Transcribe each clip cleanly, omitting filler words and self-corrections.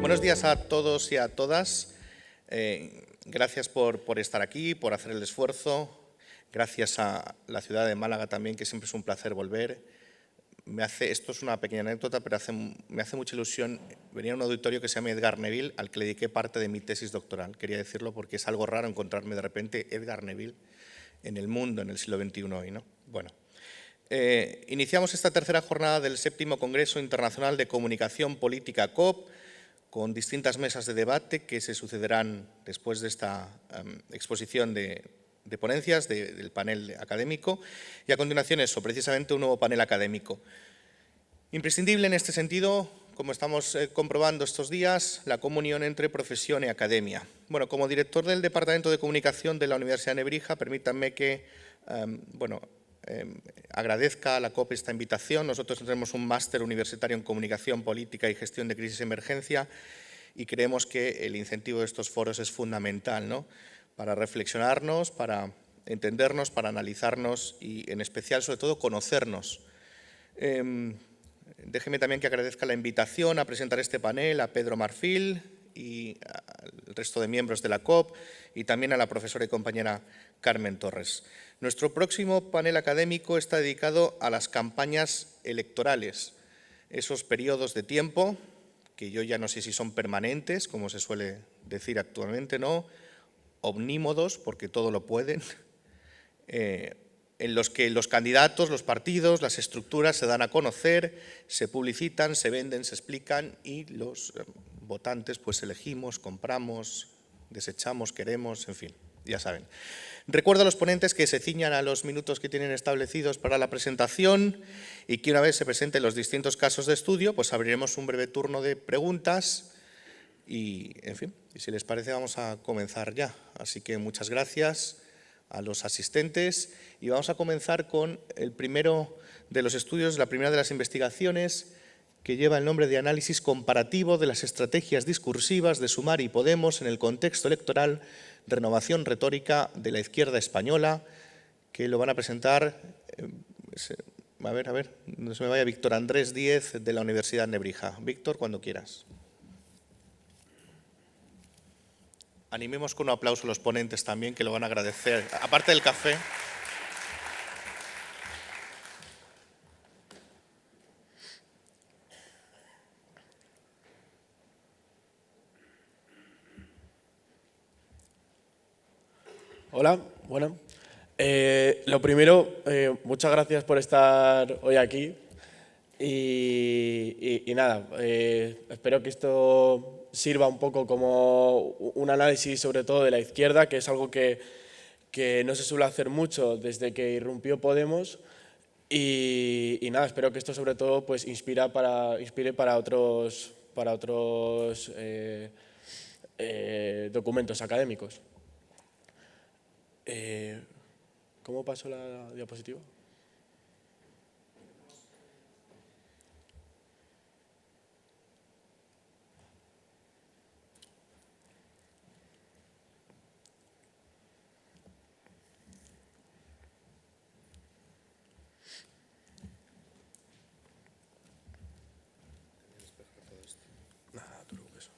Buenos días a todos y a todas. Gracias por estar aquí, por hacer el esfuerzo. Gracias a la ciudad de Málaga también, que siempre es un placer volver. Esto es una pequeña anécdota, pero me hace mucha ilusión venir a un auditorio que se llama Edgar Neville, al que le dediqué parte de mi tesis doctoral. Quería decirlo porque es algo raro encontrarme de repente Edgar Neville en el mundo, en el siglo XXI hoy, ¿no? Bueno, iniciamos esta tercera jornada del 7º Congreso Internacional de Comunicación Política COP, con distintas mesas de debate que se sucederán después de esta exposición de ponencias del panel académico, y a continuación eso, precisamente un nuevo panel académico. Imprescindible en este sentido, como estamos comprobando estos días, la comunión entre profesión y academia. Bueno, como director del Departamento de Comunicación de la Universidad de Nebrija, permítanme que agradezca a la COP esta invitación. Nosotros tenemos un máster universitario en Comunicación Política y Gestión de Crisis y Emergencia y creemos que el incentivo de estos foros es fundamental, ¿no?, para reflexionarnos, para entendernos, para analizarnos y, en especial, sobre todo, conocernos. Déjeme también que agradezca la invitación a presentar este panel a Pedro Marfil y al resto de miembros de la COP y también a la profesora y compañera Carmen Torres. Nuestro próximo panel académico está dedicado a las campañas electorales, esos periodos de tiempo que yo ya no sé si son permanentes, como se suele decir actualmente, ¿no?, omnímodos, porque todo lo pueden, en los que los candidatos, los partidos, las estructuras se dan a conocer, se publicitan, se venden, se explican y los votantes pues elegimos, compramos, desechamos, queremos, en fin, ya saben. Recuerdo a los ponentes que se ciñan a los minutos que tienen establecidos para la presentación y que una vez se presenten los distintos casos de estudio, pues abriremos un breve turno de preguntas y, en fin, y si les parece vamos a comenzar ya. Así que muchas gracias a los asistentes y vamos a comenzar con el primero de los estudios, la primera de las investigaciones, que lleva el nombre de Análisis comparativo de las estrategias discursivas de Sumar y Podemos en el contexto electoral, renovación retórica de la izquierda española, que lo van a presentar, a ver, no se me vaya, Víctor Andrés Díez, de la Universidad de Nebrija. Víctor, cuando quieras. Animemos con un aplauso a los ponentes también, que lo van a agradecer, aparte del café. Hola, bueno. Lo primero, muchas gracias por estar hoy aquí y nada, espero que esto sirva un poco como un análisis sobre todo de la izquierda, que es algo que no se suele hacer mucho desde que irrumpió Podemos y nada, espero que esto sobre todo pues inspire para otros documentos académicos. ¿Cómo pasó la diapositiva? Nada, no te preocupes.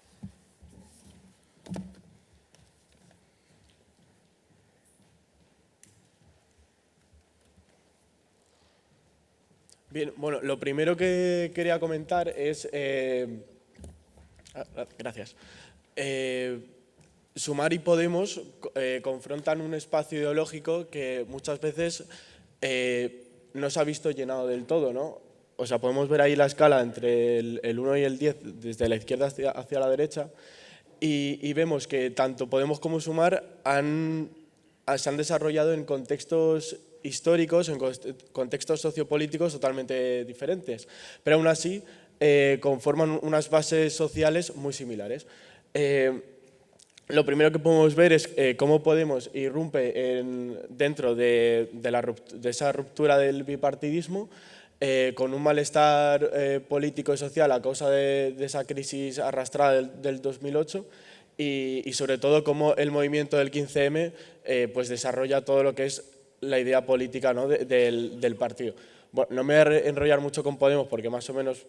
Bien, bueno, lo primero que quería comentar es… gracias. Sumar y Podemos confrontan un espacio ideológico que muchas veces no se ha visto llenado del todo, ¿no? O sea, podemos ver ahí la escala entre el 1 y el 10 desde la izquierda hacia la derecha y vemos que tanto Podemos como Sumar se han desarrollado en contextos históricos, en contextos sociopolíticos totalmente diferentes, pero aún así conforman unas bases sociales muy similares. Lo primero que podemos ver es cómo Podemos irrumpe dentro de esa ruptura del bipartidismo con un malestar político y social a causa de esa crisis arrastrada del 2008 y sobre todo cómo el movimiento del 15M pues desarrolla todo lo que es la idea política, ¿no?, del partido. Bueno, no me voy a enrollar mucho con Podemos porque más o menos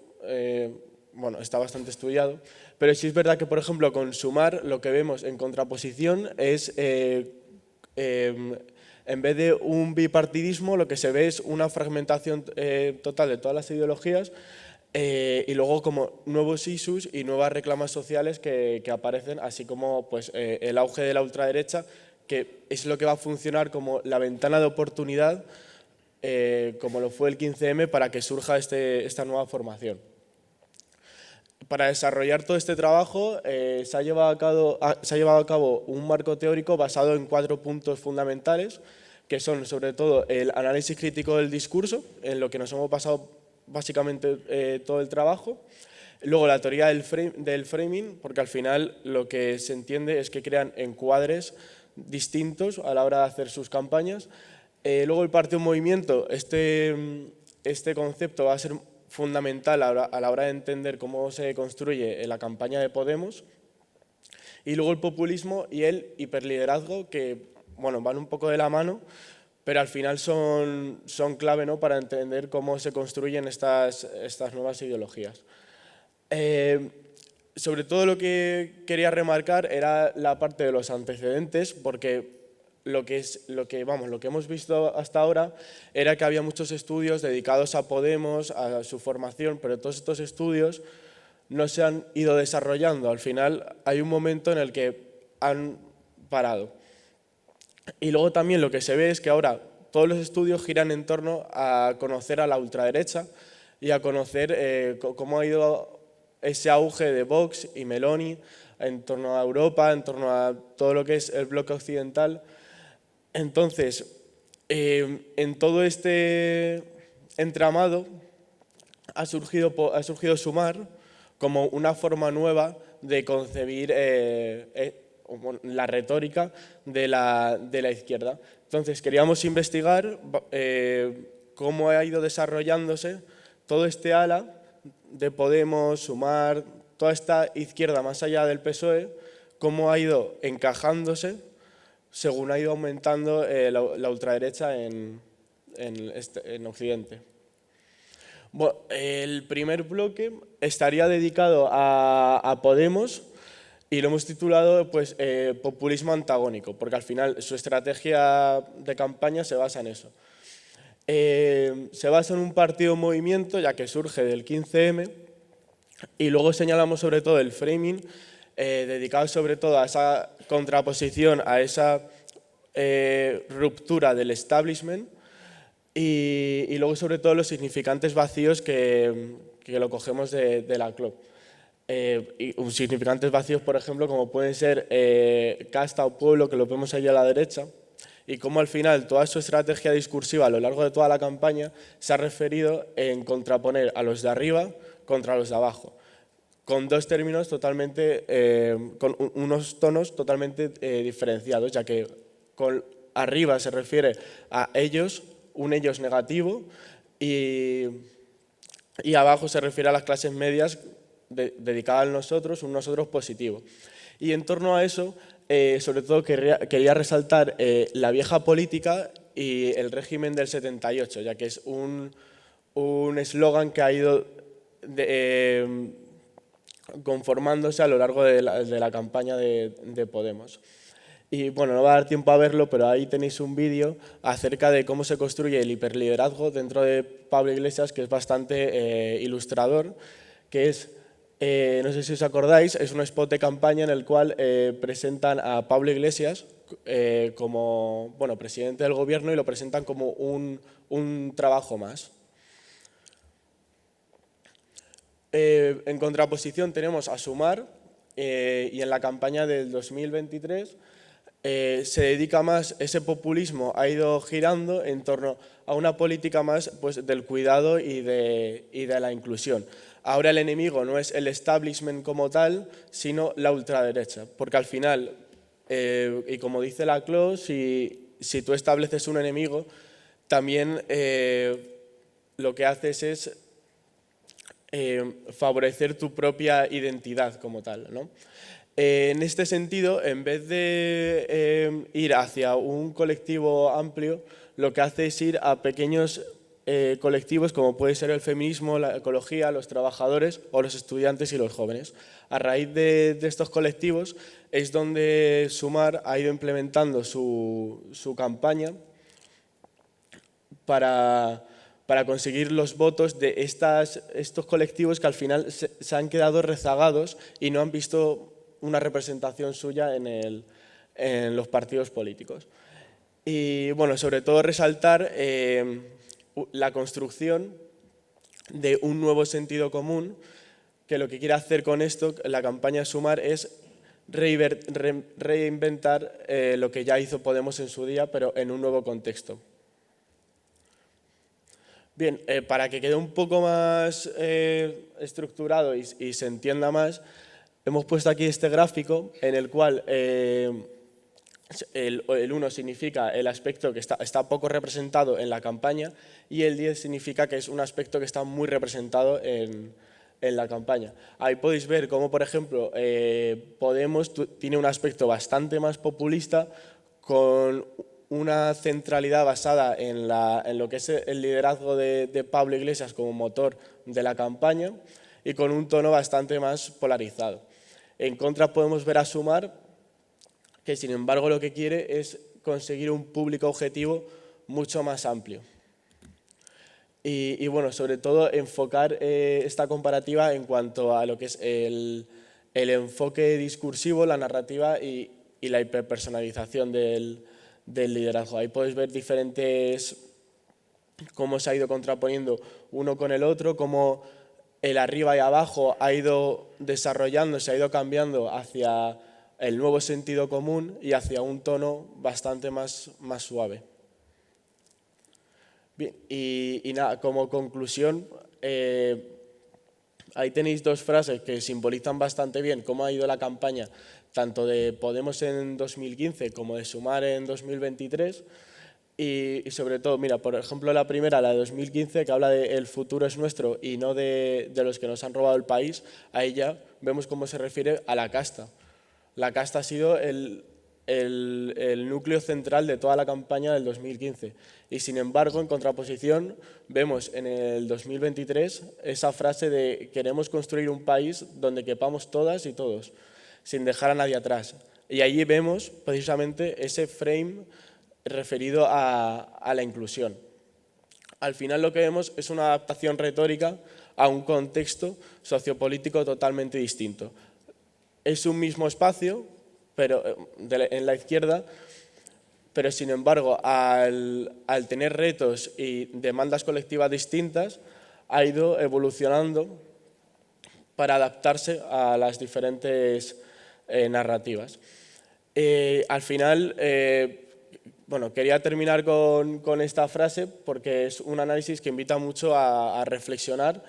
bueno, está bastante estudiado, pero sí es verdad que, por ejemplo, con Sumar lo que vemos en contraposición es, en vez de un bipartidismo, lo que se ve es una fragmentación total de todas las ideologías y luego como nuevos issues y nuevas reclamas sociales que aparecen, así como pues, el auge de la ultraderecha, que es lo que va a funcionar como la ventana de oportunidad, como lo fue el 15M, para que surja esta nueva formación. Para desarrollar todo este trabajo se ha llevado a cabo un marco teórico basado en 4 puntos fundamentales, que son sobre todo el análisis crítico del discurso, en lo que nos hemos basado básicamente todo el trabajo. Luego la teoría del framing, porque al final lo que se entiende es que crean encuadres distintos a la hora de hacer sus campañas. Luego el partido en movimiento, este concepto va a ser fundamental a la hora de entender cómo se construye la campaña de Podemos. Y luego el populismo y el hiperliderazgo, que bueno, van un poco de la mano, pero al final son clave, ¿no?, para entender cómo se construyen estas nuevas ideologías. Sobre todo lo que quería remarcar era la parte de los antecedentes, porque lo que hemos visto hasta ahora era que había muchos estudios dedicados a Podemos, a su formación, pero todos estos estudios no se han ido desarrollando. Al final hay un momento en el que han parado. Y luego también lo que se ve es que ahora todos los estudios giran en torno a conocer a la ultraderecha y a conocer cómo ha ido ese auge de Vox y Meloni en torno a Europa, en torno a todo lo que es el bloque occidental. Entonces, en todo este entramado ha surgido Sumar como una forma nueva de concebir la retórica de la izquierda. Entonces, queríamos investigar cómo ha ido desarrollándose todo este ala de Podemos, Sumar, toda esta izquierda más allá del PSOE, cómo ha ido encajándose según ha ido aumentando la ultraderecha en Occidente. Bueno, el primer bloque estaría dedicado a Podemos y lo hemos titulado pues, populismo antagónico, porque al final su estrategia de campaña se basa en eso. Se basa en un partido movimiento, ya que surge del 15M, y luego señalamos sobre todo el framing, dedicado sobre todo a esa contraposición, a esa ruptura del establishment, y luego sobre todo los significantes vacíos que lo cogemos de la CLOP. Y significantes vacíos, por ejemplo, como pueden ser casta o pueblo, que lo vemos ahí a la derecha, y cómo al final toda su estrategia discursiva a lo largo de toda la campaña se ha referido en contraponer a los de arriba contra los de abajo, con dos términos totalmente, con unos tonos totalmente diferenciados, ya que con arriba se refiere a ellos, un ellos negativo, y abajo se refiere a las clases medias dedicadas al nosotros, un nosotros positivo. Y en torno a eso, sobre todo quería resaltar la vieja política y el régimen del 78, ya que es un eslogan que ha ido conformándose a lo largo de la campaña de Podemos. Y bueno, no va a dar tiempo a verlo, pero ahí tenéis un vídeo acerca de cómo se construye el hiperliderazgo dentro de Pablo Iglesias, que es bastante ilustrador, que es, no sé si os acordáis, es un spot de campaña en el cual presentan a Pablo Iglesias como presidente del gobierno y lo presentan como un trabajo más. En contraposición tenemos a Sumar y en la campaña del 2023 se dedica más, ese populismo ha ido girando en torno a una política más pues, del cuidado y de la inclusión. Ahora el enemigo no es el establishment como tal, sino la ultraderecha, porque al final, y como dice la CLO, si tú estableces un enemigo, también lo que haces es favorecer tu propia identidad como tal, ¿no? En este sentido, en vez de ir hacia un colectivo amplio, lo que hace es ir a pequeños colectivos como puede ser el feminismo, la ecología, los trabajadores o los estudiantes y los jóvenes. A raíz de estos colectivos es donde Sumar ha ido implementando su campaña para conseguir los votos de estos colectivos que al final se han quedado rezagados y no han visto una representación suya en los partidos políticos. Y bueno, sobre todo resaltar la construcción de un nuevo sentido común, que lo que quiere hacer con esto, la campaña Sumar, es reinventar lo que ya hizo Podemos en su día, pero en un nuevo contexto. Bien, para que quede un poco más estructurado y se entienda más, hemos puesto aquí este gráfico en el cual el 1 significa el aspecto que está poco representado en la campaña y el 10 significa que es un aspecto que está muy representado en la campaña. Ahí podéis ver cómo, por ejemplo, Podemos tiene un aspecto bastante más populista, con una centralidad basada en lo que es el liderazgo de Pablo Iglesias como motor de la campaña y con un tono bastante más polarizado. En contra podemos ver a Sumar, que sin embargo lo que quiere es conseguir un público objetivo mucho más amplio. Y bueno, sobre todo enfocar esta comparativa en cuanto a lo que es el enfoque discursivo, la narrativa y la hiperpersonalización del liderazgo. Ahí podéis ver cómo se ha ido contraponiendo uno con el otro, cómo el arriba y abajo ha ido desarrollándose, ha ido cambiando hacia el nuevo sentido común y hacia un tono bastante más suave. Bien, y nada, como conclusión, ahí tenéis dos frases que simbolizan bastante bien cómo ha ido la campaña, tanto de Podemos en 2015 como de Sumar en 2023. Y sobre todo, mira, por ejemplo, la primera, la de 2015, que habla de el futuro es nuestro y no de los que nos han robado el país, ahí ya vemos cómo se refiere a la casta. La casta ha sido el núcleo central de toda la campaña del 2015. Y sin embargo, en contraposición, vemos en el 2023 esa frase de queremos construir un país donde quepamos todas y todos, sin dejar a nadie atrás. Y allí vemos precisamente ese frame referido a la inclusión. Al final lo que vemos es una adaptación retórica a un contexto sociopolítico totalmente distinto. Es un mismo espacio, pero en la izquierda, pero sin embargo, al tener retos y demandas colectivas distintas, ha ido evolucionando para adaptarse a las diferentes narrativas. Al final, bueno, quería terminar con esta frase porque es un análisis que invita mucho a reflexionar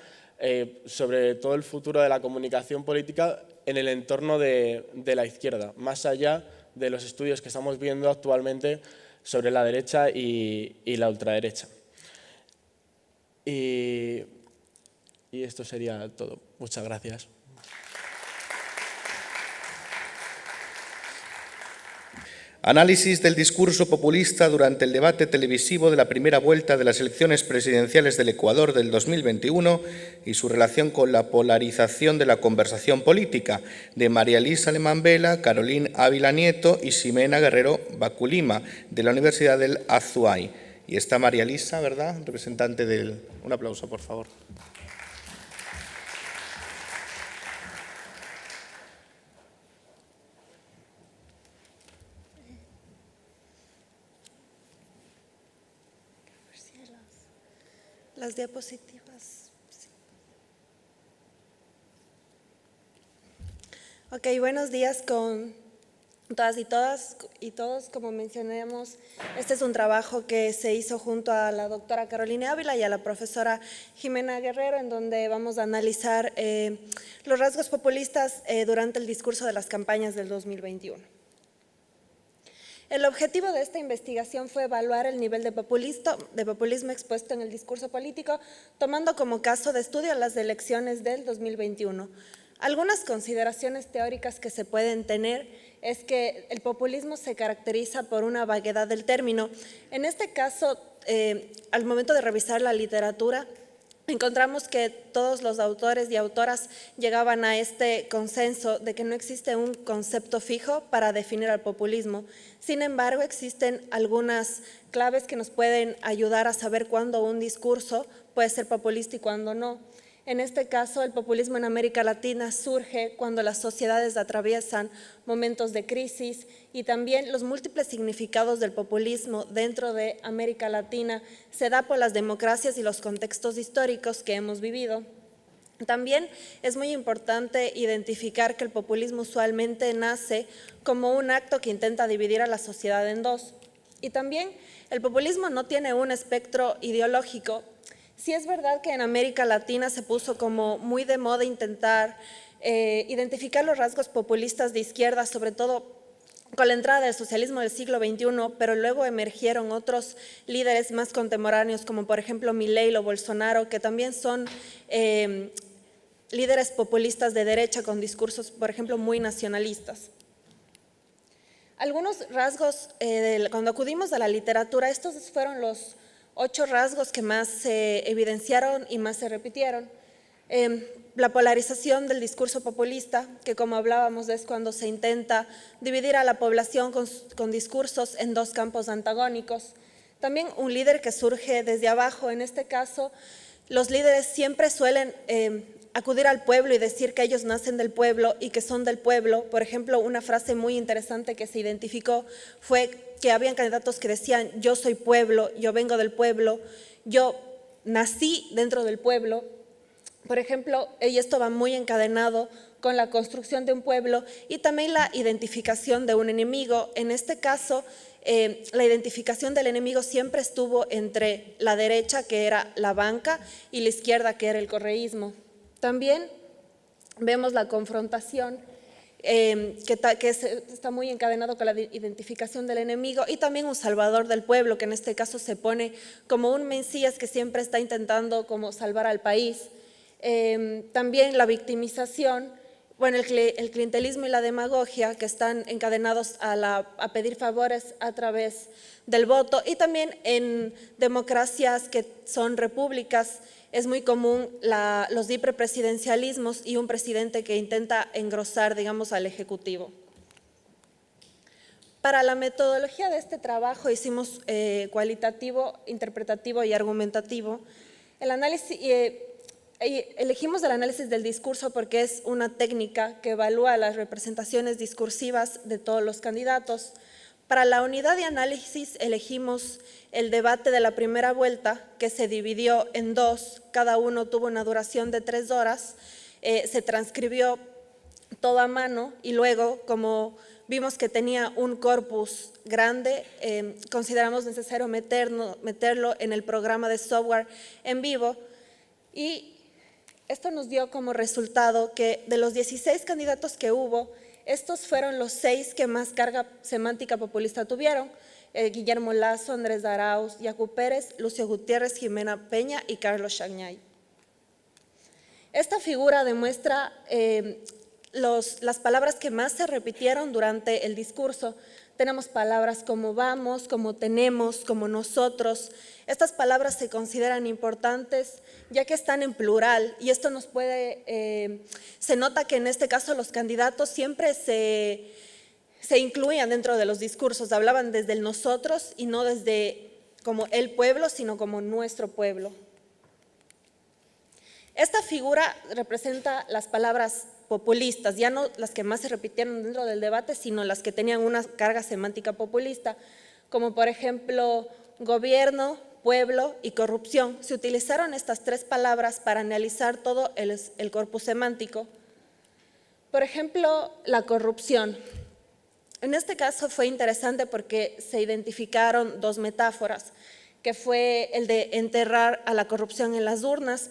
sobre todo el futuro de la comunicación política en el entorno de la izquierda, más allá de los estudios que estamos viendo actualmente sobre la derecha y la ultraderecha. Y esto sería todo. Muchas gracias. Análisis del discurso populista durante el debate televisivo de la primera vuelta de las elecciones presidenciales del Ecuador del 2021 y su relación con la polarización de la conversación política, de María Elisa Alemán Vela, Carolina Ávila Nieto y Ximena Guerrero Baculima, de la Universidad del Azuay. Y está María Elisa, ¿verdad?, representante del... Un aplauso, por favor. Las diapositivas. Sí. Ok, buenos días con todas y todos. Como mencionamos, este es un trabajo que se hizo junto a la doctora Carolina Ávila y a la profesora Ximena Guerrero, en donde vamos a analizar los rasgos populistas durante el discurso de las campañas del 2021. El objetivo de esta investigación fue evaluar el nivel de populismo expuesto en el discurso político, tomando como caso de estudio las elecciones del 2021. Algunas consideraciones teóricas que se pueden tener es que el populismo se caracteriza por una vaguedad del término. En este caso, al momento de revisar la literatura, encontramos que todos los autores y autoras llegaban a este consenso de que no existe un concepto fijo para definir al populismo. Sin embargo, existen algunas claves que nos pueden ayudar a saber cuándo un discurso puede ser populista y cuándo no. En este caso, el populismo en América Latina surge cuando las sociedades atraviesan momentos de crisis y también los múltiples significados del populismo dentro de América Latina se da por las democracias y los contextos históricos que hemos vivido. También es muy importante identificar que el populismo usualmente nace como un acto que intenta dividir a la sociedad en dos. Y también el populismo no tiene un espectro ideológico. Sí es verdad que en América Latina se puso como muy de moda intentar identificar los rasgos populistas de izquierda, sobre todo con la entrada del socialismo del siglo XXI, pero luego emergieron otros líderes más contemporáneos, como por ejemplo Milei o Bolsonaro, que también son líderes populistas de derecha con discursos, por ejemplo, muy nacionalistas. Algunos rasgos, cuando acudimos a la literatura, estos fueron los 8 rasgos que más se evidenciaron y más se repitieron. La polarización del discurso populista, que como hablábamos es cuando se intenta dividir a la población con discursos en dos campos antagónicos. También un líder que surge desde abajo. En este caso, los líderes siempre suelen acudir al pueblo y decir que ellos nacen del pueblo y que son del pueblo. Por ejemplo, una frase muy interesante que se identificó fue que habían candidatos que decían: yo soy pueblo, yo vengo del pueblo, yo nací dentro del pueblo. Por ejemplo, y esto va muy encadenado con la construcción de un pueblo y también la identificación de un enemigo. En este caso, la identificación del enemigo siempre estuvo entre la derecha, que era la banca, y la izquierda, que era el correísmo. También vemos la confrontación que está muy encadenado con la identificación del enemigo, y también un salvador del pueblo, que en este caso se pone como un Mesías que siempre está intentando como salvar al país. También la victimización, bueno, el clientelismo y la demagogia, que están encadenados a pedir favores a través del voto. Y también en democracias que son repúblicas es muy común los hiperpresidencialismos y un presidente que intenta engrosar, digamos, al ejecutivo. Para la metodología de este trabajo hicimos cualitativo, interpretativo y argumentativo. El análisis, elegimos el análisis del discurso porque es una técnica que evalúa las representaciones discursivas de todos los candidatos. Para la unidad de análisis elegimos el debate de la primera vuelta, que se dividió en 2, cada uno tuvo una duración de 3 horas, se transcribió todo a mano y luego, como vimos que tenía un corpus grande, consideramos necesario meterlo en el programa de software en vivo, y esto nos dio como resultado que de los 16 candidatos que hubo, estos fueron los 6 que más carga semántica populista tuvieron: Guillermo Lasso, Andrés Arauz, Yacu Pérez, Lucio Gutiérrez, Jimena Peña y Carlos Chañay. Esta figura demuestra las palabras que más se repitieron durante el discurso. Tenemos palabras como vamos, como tenemos, como nosotros. Estas palabras se consideran importantes ya que están en plural, y esto nos se nota que en este caso los candidatos siempre se incluían dentro de los discursos, hablaban desde el nosotros y no desde como el pueblo, sino como nuestro pueblo. Esta figura representa las palabras populistas, ya no las que más se repitieron dentro del debate, sino las que tenían una carga semántica populista, como por ejemplo gobierno, pueblo y corrupción. Se utilizaron estas 3 palabras para analizar todo el corpus semántico. Por ejemplo, la corrupción. En este caso fue interesante porque se identificaron 2 metáforas, que fue el de enterrar a la corrupción en las urnas.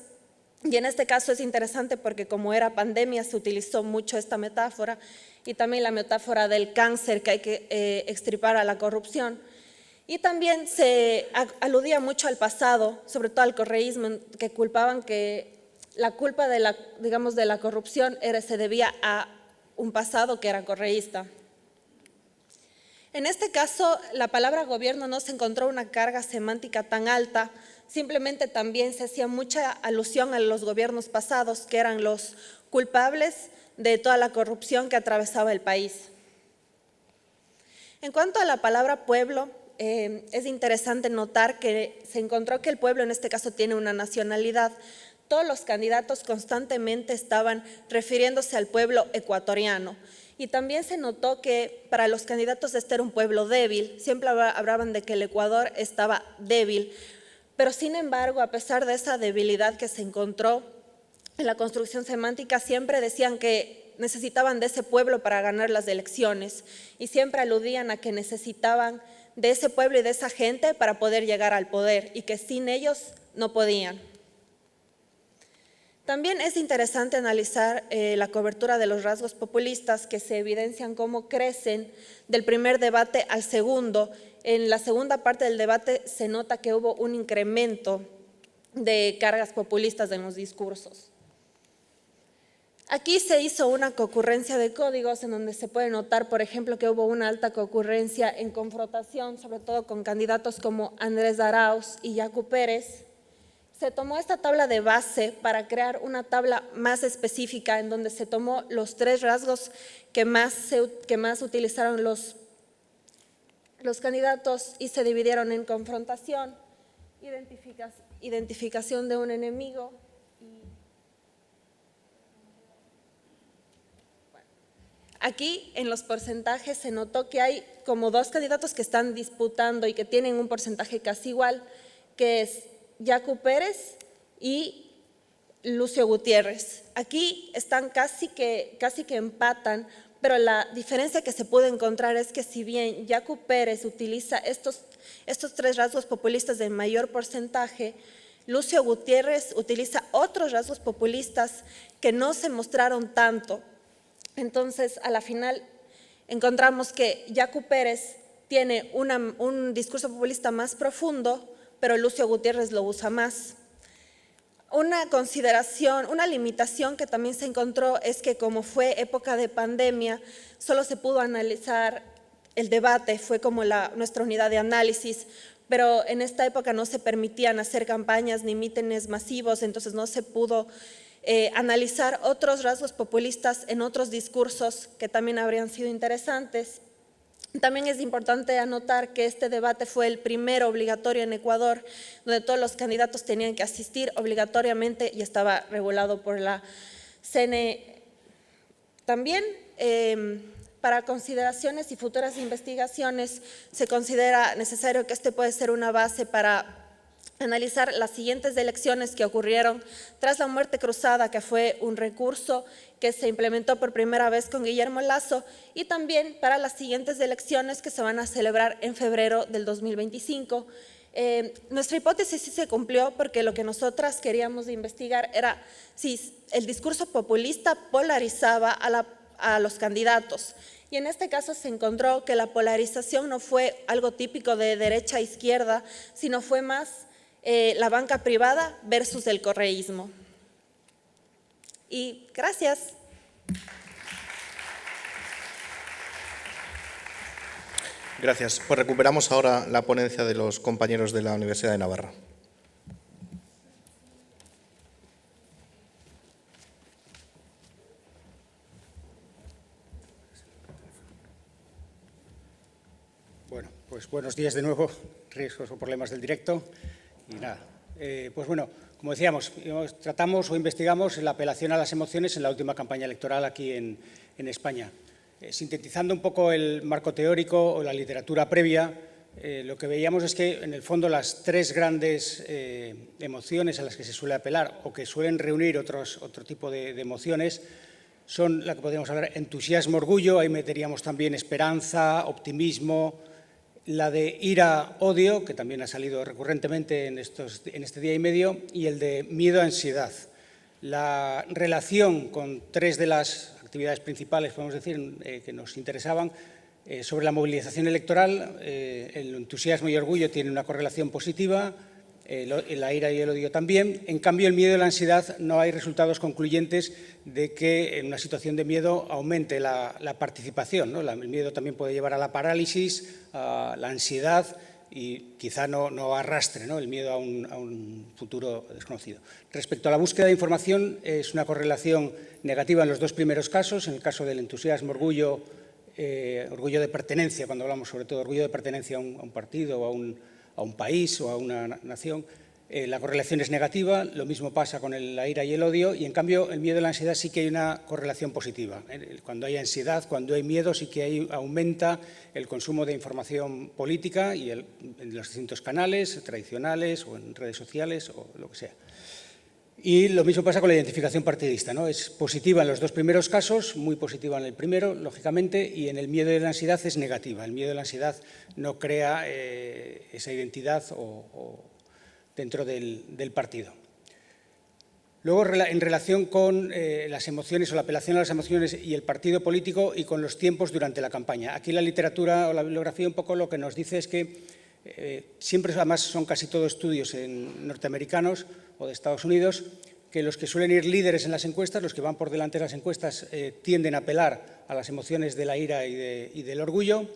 Y en este caso es interesante porque como era pandemia se utilizó mucho esta metáfora, y también la metáfora del cáncer que hay que extirpar a la corrupción. Y también se aludía mucho al pasado, sobre todo al correísmo, que culpaban que la culpa de la corrupción se debía a un pasado que era correísta. En este caso, la palabra gobierno no se encontró una carga semántica tan alta, simplemente también se hacía mucha alusión a los gobiernos pasados, que eran los culpables de toda la corrupción que atravesaba el país. En cuanto a la palabra pueblo, es interesante notar que se encontró que el pueblo en este caso tiene una nacionalidad. Todos los candidatos constantemente estaban refiriéndose al pueblo ecuatoriano. Y también se notó que para los candidatos este era un pueblo débil. Siempre hablaban de que el Ecuador estaba débil. Pero sin embargo, a pesar de esa debilidad que se encontró en la construcción semántica, siempre decían que necesitaban de ese pueblo para ganar las elecciones. Y siempre aludían a que necesitaban de ese pueblo y de esa gente para poder llegar al poder y que sin ellos no podían. También es interesante analizar la cobertura de los rasgos populistas que se evidencian cómo crecen del primer debate al segundo. En la segunda parte del debate se nota que hubo un incremento de cargas populistas en los discursos. Aquí se hizo una concurrencia de códigos en donde se puede notar, por ejemplo, que hubo una alta concurrencia en confrontación, sobre todo con candidatos como Andrés Arauz y Yacu Pérez. Se tomó esta tabla de base para crear una tabla más específica en donde se tomó los 3 rasgos que más utilizaron los candidatos y se dividieron en confrontación, identificación de un enemigo y aquí en los porcentajes se notó que hay como 2 candidatos que están disputando y que tienen un porcentaje casi igual, que es Yacu Pérez y Lucio Gutiérrez. Aquí están casi que empatan, pero la diferencia que se puede encontrar es que si bien Yacu Pérez utiliza estos 3 rasgos populistas de mayor porcentaje, Lucio Gutiérrez utiliza otros rasgos populistas que no se mostraron tanto. Entonces, a la final encontramos que Yacu Pérez tiene un discurso populista más profundo, pero Lucio Gutiérrez lo usa más. Una consideración, una limitación que también se encontró es que como fue época de pandemia, solo se pudo analizar el debate, fue como nuestra unidad de análisis, pero en esta época no se permitían hacer campañas ni mítines masivos, entonces no se pudo analizar otros rasgos populistas en otros discursos que también habrían sido interesantes. También es importante anotar que este debate fue el primero obligatorio en Ecuador, donde todos los candidatos tenían que asistir obligatoriamente y estaba regulado por la CNE. También para consideraciones y futuras investigaciones se considera necesario que este puede ser una base para analizar las siguientes elecciones que ocurrieron tras la muerte cruzada, que fue un recurso que se implementó por primera vez con Guillermo Lasso, y también para las siguientes elecciones que se van a celebrar en febrero del 2025. Nuestra hipótesis sí se cumplió porque lo que nosotras queríamos investigar era si el discurso populista polarizaba a los candidatos. Y en este caso se encontró que la polarización no fue algo típico de derecha a izquierda, sino fue más la banca privada versus el correísmo. Y gracias. Gracias. Pues recuperamos ahora la ponencia de los compañeros de la Universidad de Navarra. Bueno, pues buenos días de nuevo, riesgos o problemas del directo. Y nada, pues bueno, como decíamos, tratamos o investigamos la apelación a las emociones en la última campaña electoral aquí en España. Sintetizando un poco el marco teórico o la literatura previa, lo que veíamos es que en el fondo las 3 grandes emociones a las que se suele apelar o que suelen reunir otro tipo de emociones son la que podríamos hablar entusiasmo, orgullo, ahí meteríamos también esperanza, optimismo, la de ira, odio, que también ha salido recurrentemente en este día y medio, y el de miedo, ansiedad. La relación con 3 de las actividades principales, podemos decir, que nos interesaban, sobre la movilización electoral, el entusiasmo y orgullo tienen una correlación positiva, la ira y el odio también. En cambio, el miedo y la ansiedad no hay resultados concluyentes de que en una situación de miedo aumente la participación, ¿no? El miedo también puede llevar a la parálisis, a la ansiedad y quizá no arrastre, ¿no?, el miedo a un futuro desconocido. Respecto a la búsqueda de información, es una correlación negativa en los dos primeros casos. En el caso del entusiasmo, orgullo de pertenencia, cuando hablamos sobre todo de orgullo de pertenencia a un partido o a un país o a una nación, la correlación es negativa. Lo mismo pasa con la ira y el odio, y en cambio el miedo y la ansiedad sí que hay una correlación positiva. Cuando hay ansiedad, cuando hay miedo, sí que aumenta el consumo de información política y en los distintos canales tradicionales o en redes sociales o lo que sea. Y lo mismo pasa con la identificación partidista, ¿no? Es positiva en los dos primeros casos, muy positiva en el primero, lógicamente, y en el miedo y la ansiedad es negativa. El miedo y la ansiedad no crea esa identidad dentro del partido. Luego, en relación con las emociones o la apelación a las emociones y el partido político y con los tiempos durante la campaña. Aquí la literatura o la bibliografía un poco lo que nos dice es que siempre, además son casi todos estudios norteamericanos o de Estados Unidos, que los que suelen ir líderes en las encuestas, los que van por delante de las encuestas, tienden a apelar a las emociones de la ira y del orgullo,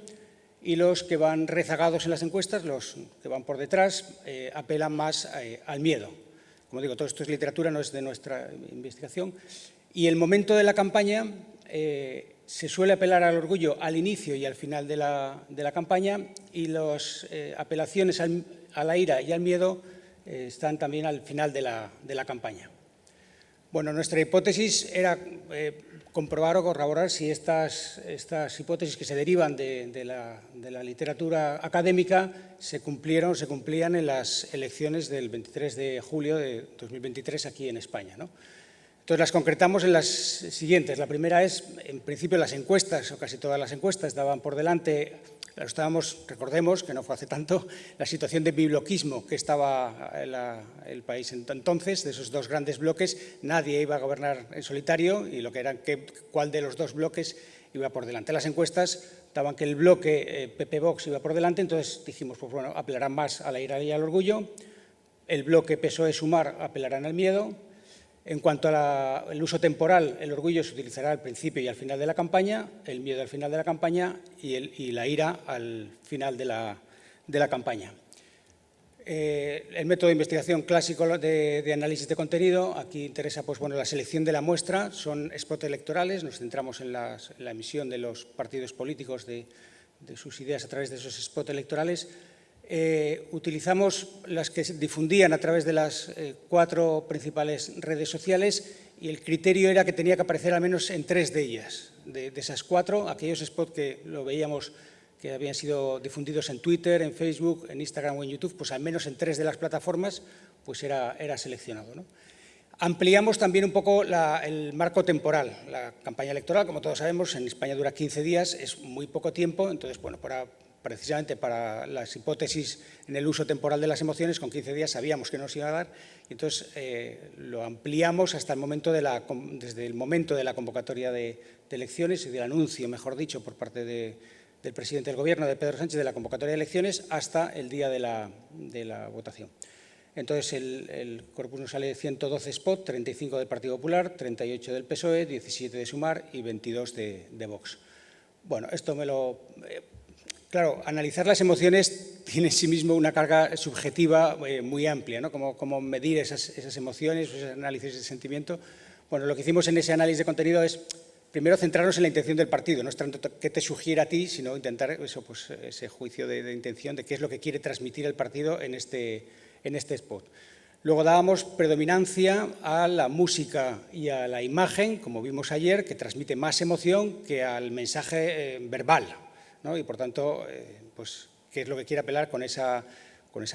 y los que van rezagados en las encuestas, los que van por detrás, apelan más al miedo. Como digo, todo esto es literatura, no es de nuestra investigación. Y el momento de la campaña se suele apelar al orgullo al inicio y al final de la campaña, y las apelaciones a la ira y al miedo están también al final de la campaña. Bueno, nuestra hipótesis era comprobar o corroborar si estas hipótesis que se derivan de la literatura académica se cumplían en las elecciones del 23 de julio de 2023 aquí en España, ¿no? Entonces, las concretamos en las siguientes. La primera es, en principio, las encuestas, o casi todas las encuestas, daban por delante, recordemos que no fue hace tanto, la situación de bibloquismo que estaba el país entonces, de esos dos grandes bloques. Nadie iba a gobernar en solitario, y lo que era cuál de los dos bloques iba por delante. Las encuestas daban que el bloque PP-Vox iba por delante, entonces dijimos, pues bueno, apelarán más a la ira y al orgullo. El bloque PSOE-Sumar apelarán al miedo. En cuanto al uso temporal, el orgullo se utilizará al principio y al final de la campaña, el miedo al final de la campaña y la ira al final de la campaña. El método de investigación clásico de análisis de contenido, aquí interesa, pues bueno, la selección de la muestra, son spots electorales, nos centramos en la emisión de los partidos políticos de sus ideas a través de esos spots electorales. Utilizamos las que se difundían a través de las 4 principales redes sociales, y el criterio era que tenía que aparecer al menos en 3 de ellas. De esas 4, aquellos spots que lo veíamos que habían sido difundidos en Twitter, en Facebook, en Instagram o en YouTube, pues al menos en 3 de las plataformas pues era seleccionado, ¿no? Ampliamos también un poco el marco temporal. La campaña electoral, como todos sabemos, en España dura 15 días, es muy poco tiempo. Entonces, bueno, precisamente para las hipótesis en el uso temporal de las emociones, con 15 días sabíamos que nos iba a dar, y entonces lo ampliamos hasta el momento desde el momento de la convocatoria de elecciones y del anuncio, mejor dicho, por parte del presidente del Gobierno, de Pedro Sánchez, de la convocatoria de elecciones hasta el día de la votación. Entonces, el corpus nos sale 112 spots, 35 del Partido Popular, 38 del PSOE, 17 de Sumar y 22 de Vox. Bueno, esto Claro, analizar las emociones tiene en sí mismo una carga subjetiva muy amplia, ¿no? Cómo medir esas emociones, esos análisis de sentimiento. Bueno, lo que hicimos en ese análisis de contenido es, primero, centrarnos en la intención del partido. No es tanto qué te sugiere a ti, sino intentar ese juicio de intención de qué es lo que quiere transmitir el partido en este spot. Luego dábamos predominancia a la música y a la imagen, como vimos ayer, que transmite más emoción que al mensaje verbal, ¿no? Y por tanto, pues, ¿qué es lo que quiere apelar con esa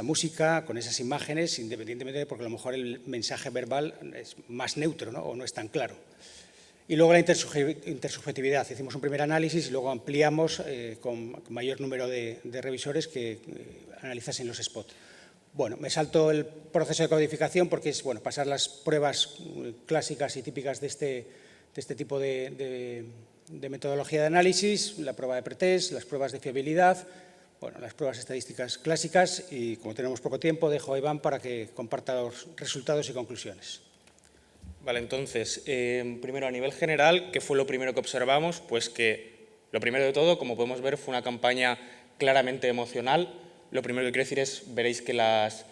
música, con esas imágenes, independientemente de porque a lo mejor el mensaje verbal es más neutro, ¿no? O no es tan claro? Y luego la intersubjetividad. Hicimos un primer análisis y luego ampliamos con mayor número de revisores que analizasen los spots. Bueno, me salto el proceso de codificación porque es pasar las pruebas clásicas y típicas de este tipo de metodología de análisis, la prueba de pretest, las pruebas de fiabilidad, bueno, las pruebas estadísticas clásicas y, como tenemos poco tiempo, dejo a Iván para que comparta los resultados y conclusiones. Vale, entonces, primero a nivel general, ¿qué fue lo primero que observamos? Pues que lo primero de todo, como podemos ver, fue una campaña claramente emocional. Lo primero que quiero decir es, veréis que las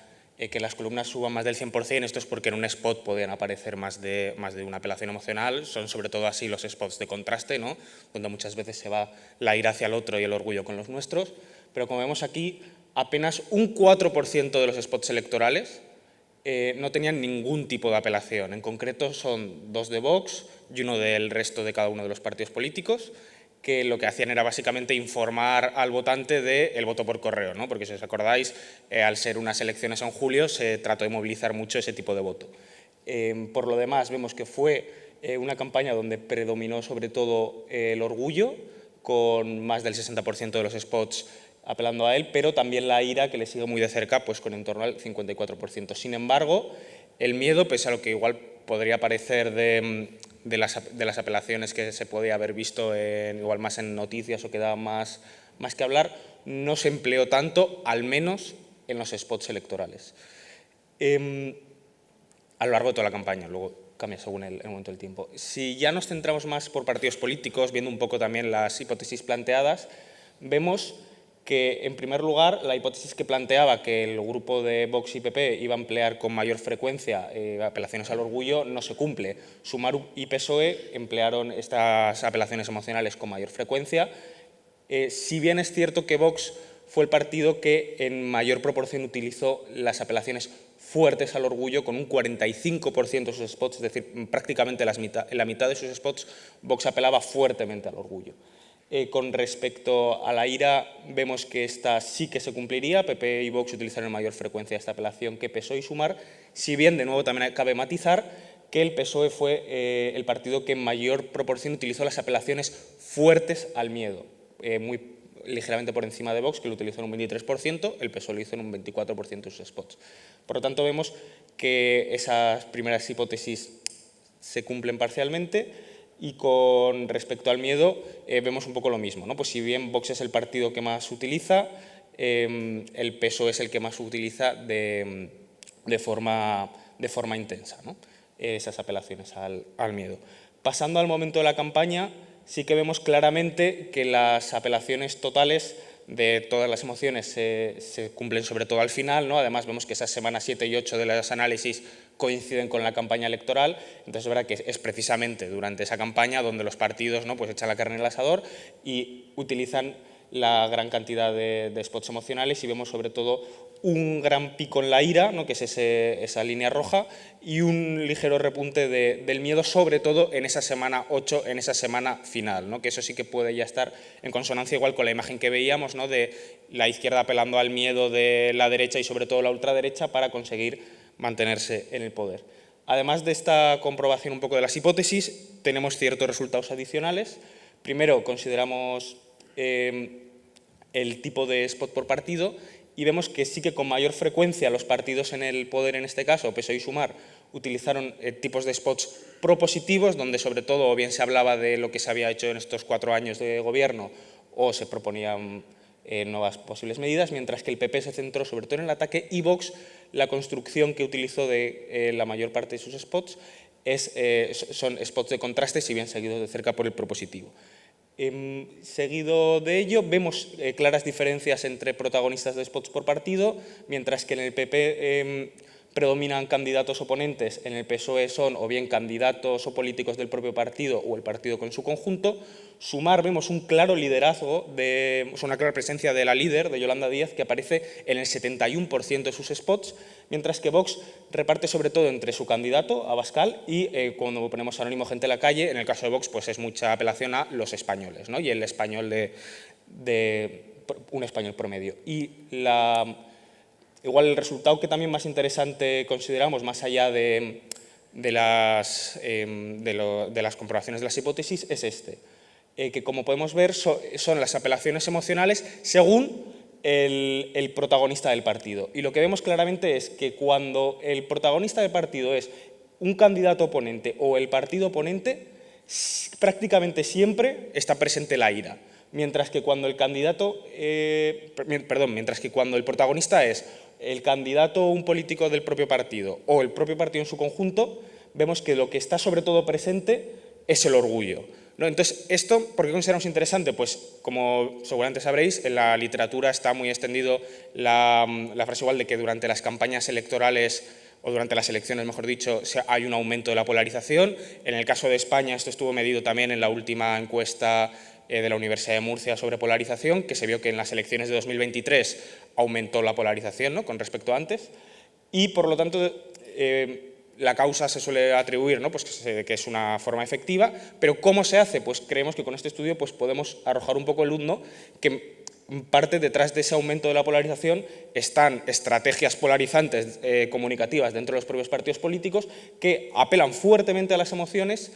columnas suban más del 100%, esto es porque en un spot podían aparecer más de una apelación emocional, son sobre todo así los spots de contraste, ¿no? Donde muchas veces se va la ira hacia el otro y el orgullo con los nuestros, pero como vemos aquí, apenas un 4% de los spots electorales no tenían ningún tipo de apelación. En concreto son 2 de Vox y 1 del resto de cada uno de los partidos políticos, que lo que hacían era básicamente informar al votante del voto por correo, ¿no? Porque si os acordáis, al ser unas elecciones en julio, se trató de movilizar mucho ese tipo de voto. Por lo demás, vemos que fue una campaña donde predominó sobre todo el orgullo, con más del 60% de los spots apelando a él, pero también la ira, que le sigue muy de cerca, pues con en torno al 54%. Sin embargo, el miedo, pese a lo que igual podría parecer de las apelaciones que se podía haber visto igual más en noticias o que daba más que hablar, no se empleó tanto, al menos en los spots electorales. A lo largo de toda la campaña, luego cambia según el momento del tiempo. Si ya nos centramos más por partidos políticos, viendo un poco también las hipótesis planteadas, vemos que, en primer lugar, la hipótesis que planteaba que el grupo de Vox y PP iba a emplear con mayor frecuencia apelaciones al orgullo no se cumple. Sumar y PSOE emplearon estas apelaciones emocionales con mayor frecuencia. Si bien es cierto que Vox fue el partido que en mayor proporción utilizó las apelaciones fuertes al orgullo, con un 45% de sus spots, es decir, prácticamente en la mitad de sus spots, Vox apelaba fuertemente al orgullo. Con respecto a la ira, vemos que esta sí que se cumpliría. PP y Vox utilizaron en mayor frecuencia esta apelación que PSOE y Sumar, si bien, de nuevo, también cabe matizar que el PSOE fue el partido que en mayor proporción utilizó las apelaciones fuertes al miedo, muy ligeramente por encima de Vox, que lo utilizó en un 23%, el PSOE lo hizo en un 24% de sus spots. Por lo tanto, vemos que esas primeras hipótesis se cumplen parcialmente. Y con respecto al miedo, vemos un poco lo mismo, ¿no? Pues si bien Vox es el partido que más utiliza, el PSOE es el que más utiliza de forma intensa, ¿no? Esas apelaciones al miedo. Pasando al momento de la campaña, sí que vemos claramente que las apelaciones totales de todas las emociones se cumplen sobre todo al final, ¿no? Además, vemos que esas semanas 7 y 8 de los análisis coinciden con la campaña electoral, entonces es verdad que es precisamente durante esa campaña donde los partidos, ¿no?, pues echan la carne en el asador y utilizan la gran cantidad de spots emocionales, y vemos sobre todo un gran pico en la ira, ¿no?, que es esa línea roja, y un ligero repunte del miedo, sobre todo en esa semana 8, en esa semana final, ¿no?, que eso sí que puede ya estar en consonancia igual con la imagen que veíamos, ¿no?, de la izquierda apelando al miedo de la derecha y sobre todo la ultraderecha para conseguir mantenerse en el poder. Además de esta comprobación un poco de las hipótesis, tenemos ciertos resultados adicionales. Primero, consideramos el tipo de spot por partido y vemos que sí que con mayor frecuencia los partidos en el poder, en este caso PSOE y Sumar, utilizaron tipos de spots propositivos, donde sobre todo o bien se hablaba de lo que se había hecho en estos 4 años de gobierno o se proponían nuevas posibles medidas, mientras que el PP se centró sobre todo en el ataque, y Vox, la construcción que utilizó de la mayor parte de sus spots son spots de contraste, si bien seguidos de cerca por el propositivo. Seguido de ello, vemos claras diferencias entre protagonistas de spots por partido, mientras que en el PP predominan candidatos oponentes, en el PSOE son o bien candidatos o políticos del propio partido o el partido con su conjunto. Sumar, vemos un claro liderazgo, una clara presencia de la líder, de Yolanda Díaz, que aparece en el 71% de sus spots, mientras que Vox reparte sobre todo entre su candidato, Abascal, y cuando ponemos anónimo gente en la calle, en el caso de Vox pues es mucha apelación a los españoles, ¿no?, y el español de un español promedio. Y igual el resultado que también más interesante consideramos, más allá de las comprobaciones de las hipótesis, es que como podemos ver son las apelaciones emocionales según el protagonista del partido. Y lo que vemos claramente es que cuando el protagonista del partido es un candidato oponente o el partido oponente, prácticamente siempre está presente la ira. Mientras que cuando el candidato, mientras que cuando el protagonista es el candidato o un político del propio partido o el propio partido en su conjunto, vemos que lo que está sobre todo presente es el orgullo, ¿no? Entonces, ¿esto por qué consideramos interesante? Pues, como seguramente sabréis, en la literatura está muy extendido la frase igual de que durante las campañas electorales, o durante las elecciones, mejor dicho, hay un aumento de la polarización. En el caso de España, esto estuvo medido también en la última encuesta de la Universidad de Murcia sobre polarización, que se vio que en las elecciones de 2023 aumentó la polarización, ¿no?, con respecto a antes, y por lo tanto la causa se suele atribuir, ¿no?, pues que es una forma efectiva, pero ¿cómo se hace? Pues creemos que con este estudio pues podemos arrojar un poco luz, ¿no?, que parte detrás de ese aumento de la polarización están estrategias polarizantes comunicativas dentro de los propios partidos políticos que apelan fuertemente a las emociones,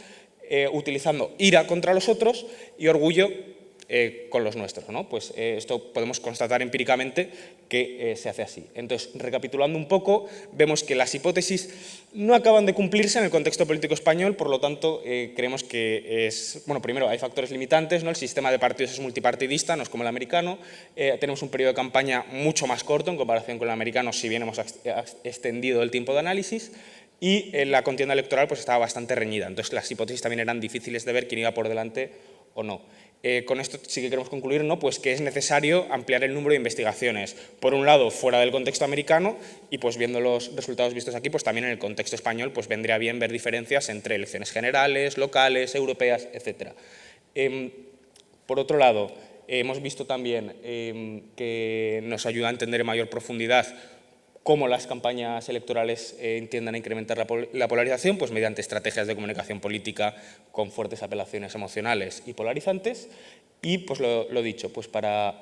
utilizando ira contra los otros y orgullo con los nuestros, ¿no? Pues esto podemos constatar empíricamente que se hace así. Entonces, recapitulando un poco, vemos que las hipótesis no acaban de cumplirse en el contexto político español, por lo tanto, creemos que es... Bueno, primero, hay factores limitantes, ¿no? El sistema de partidos es multipartidista, no es como el americano. Tenemos un periodo de campaña mucho más corto en comparación con el americano, si bien hemos extendido el tiempo de análisis. Y la contienda electoral pues estaba bastante reñida, entonces las hipótesis también eran difíciles de ver quién iba por delante o no. Con esto sí que queremos concluir, ¿no?, pues que es necesario ampliar el número de investigaciones, por un lado fuera del contexto americano y pues viendo los resultados vistos aquí, pues también en el contexto español pues vendría bien ver diferencias entre elecciones generales, locales, europeas, etc. Por otro lado, hemos visto también que nos ayuda a entender en mayor profundidad cómo las campañas electorales tienden a incrementar la polarización, pues mediante estrategias de comunicación política con fuertes apelaciones emocionales y polarizantes. Y pues lo dicho, pues para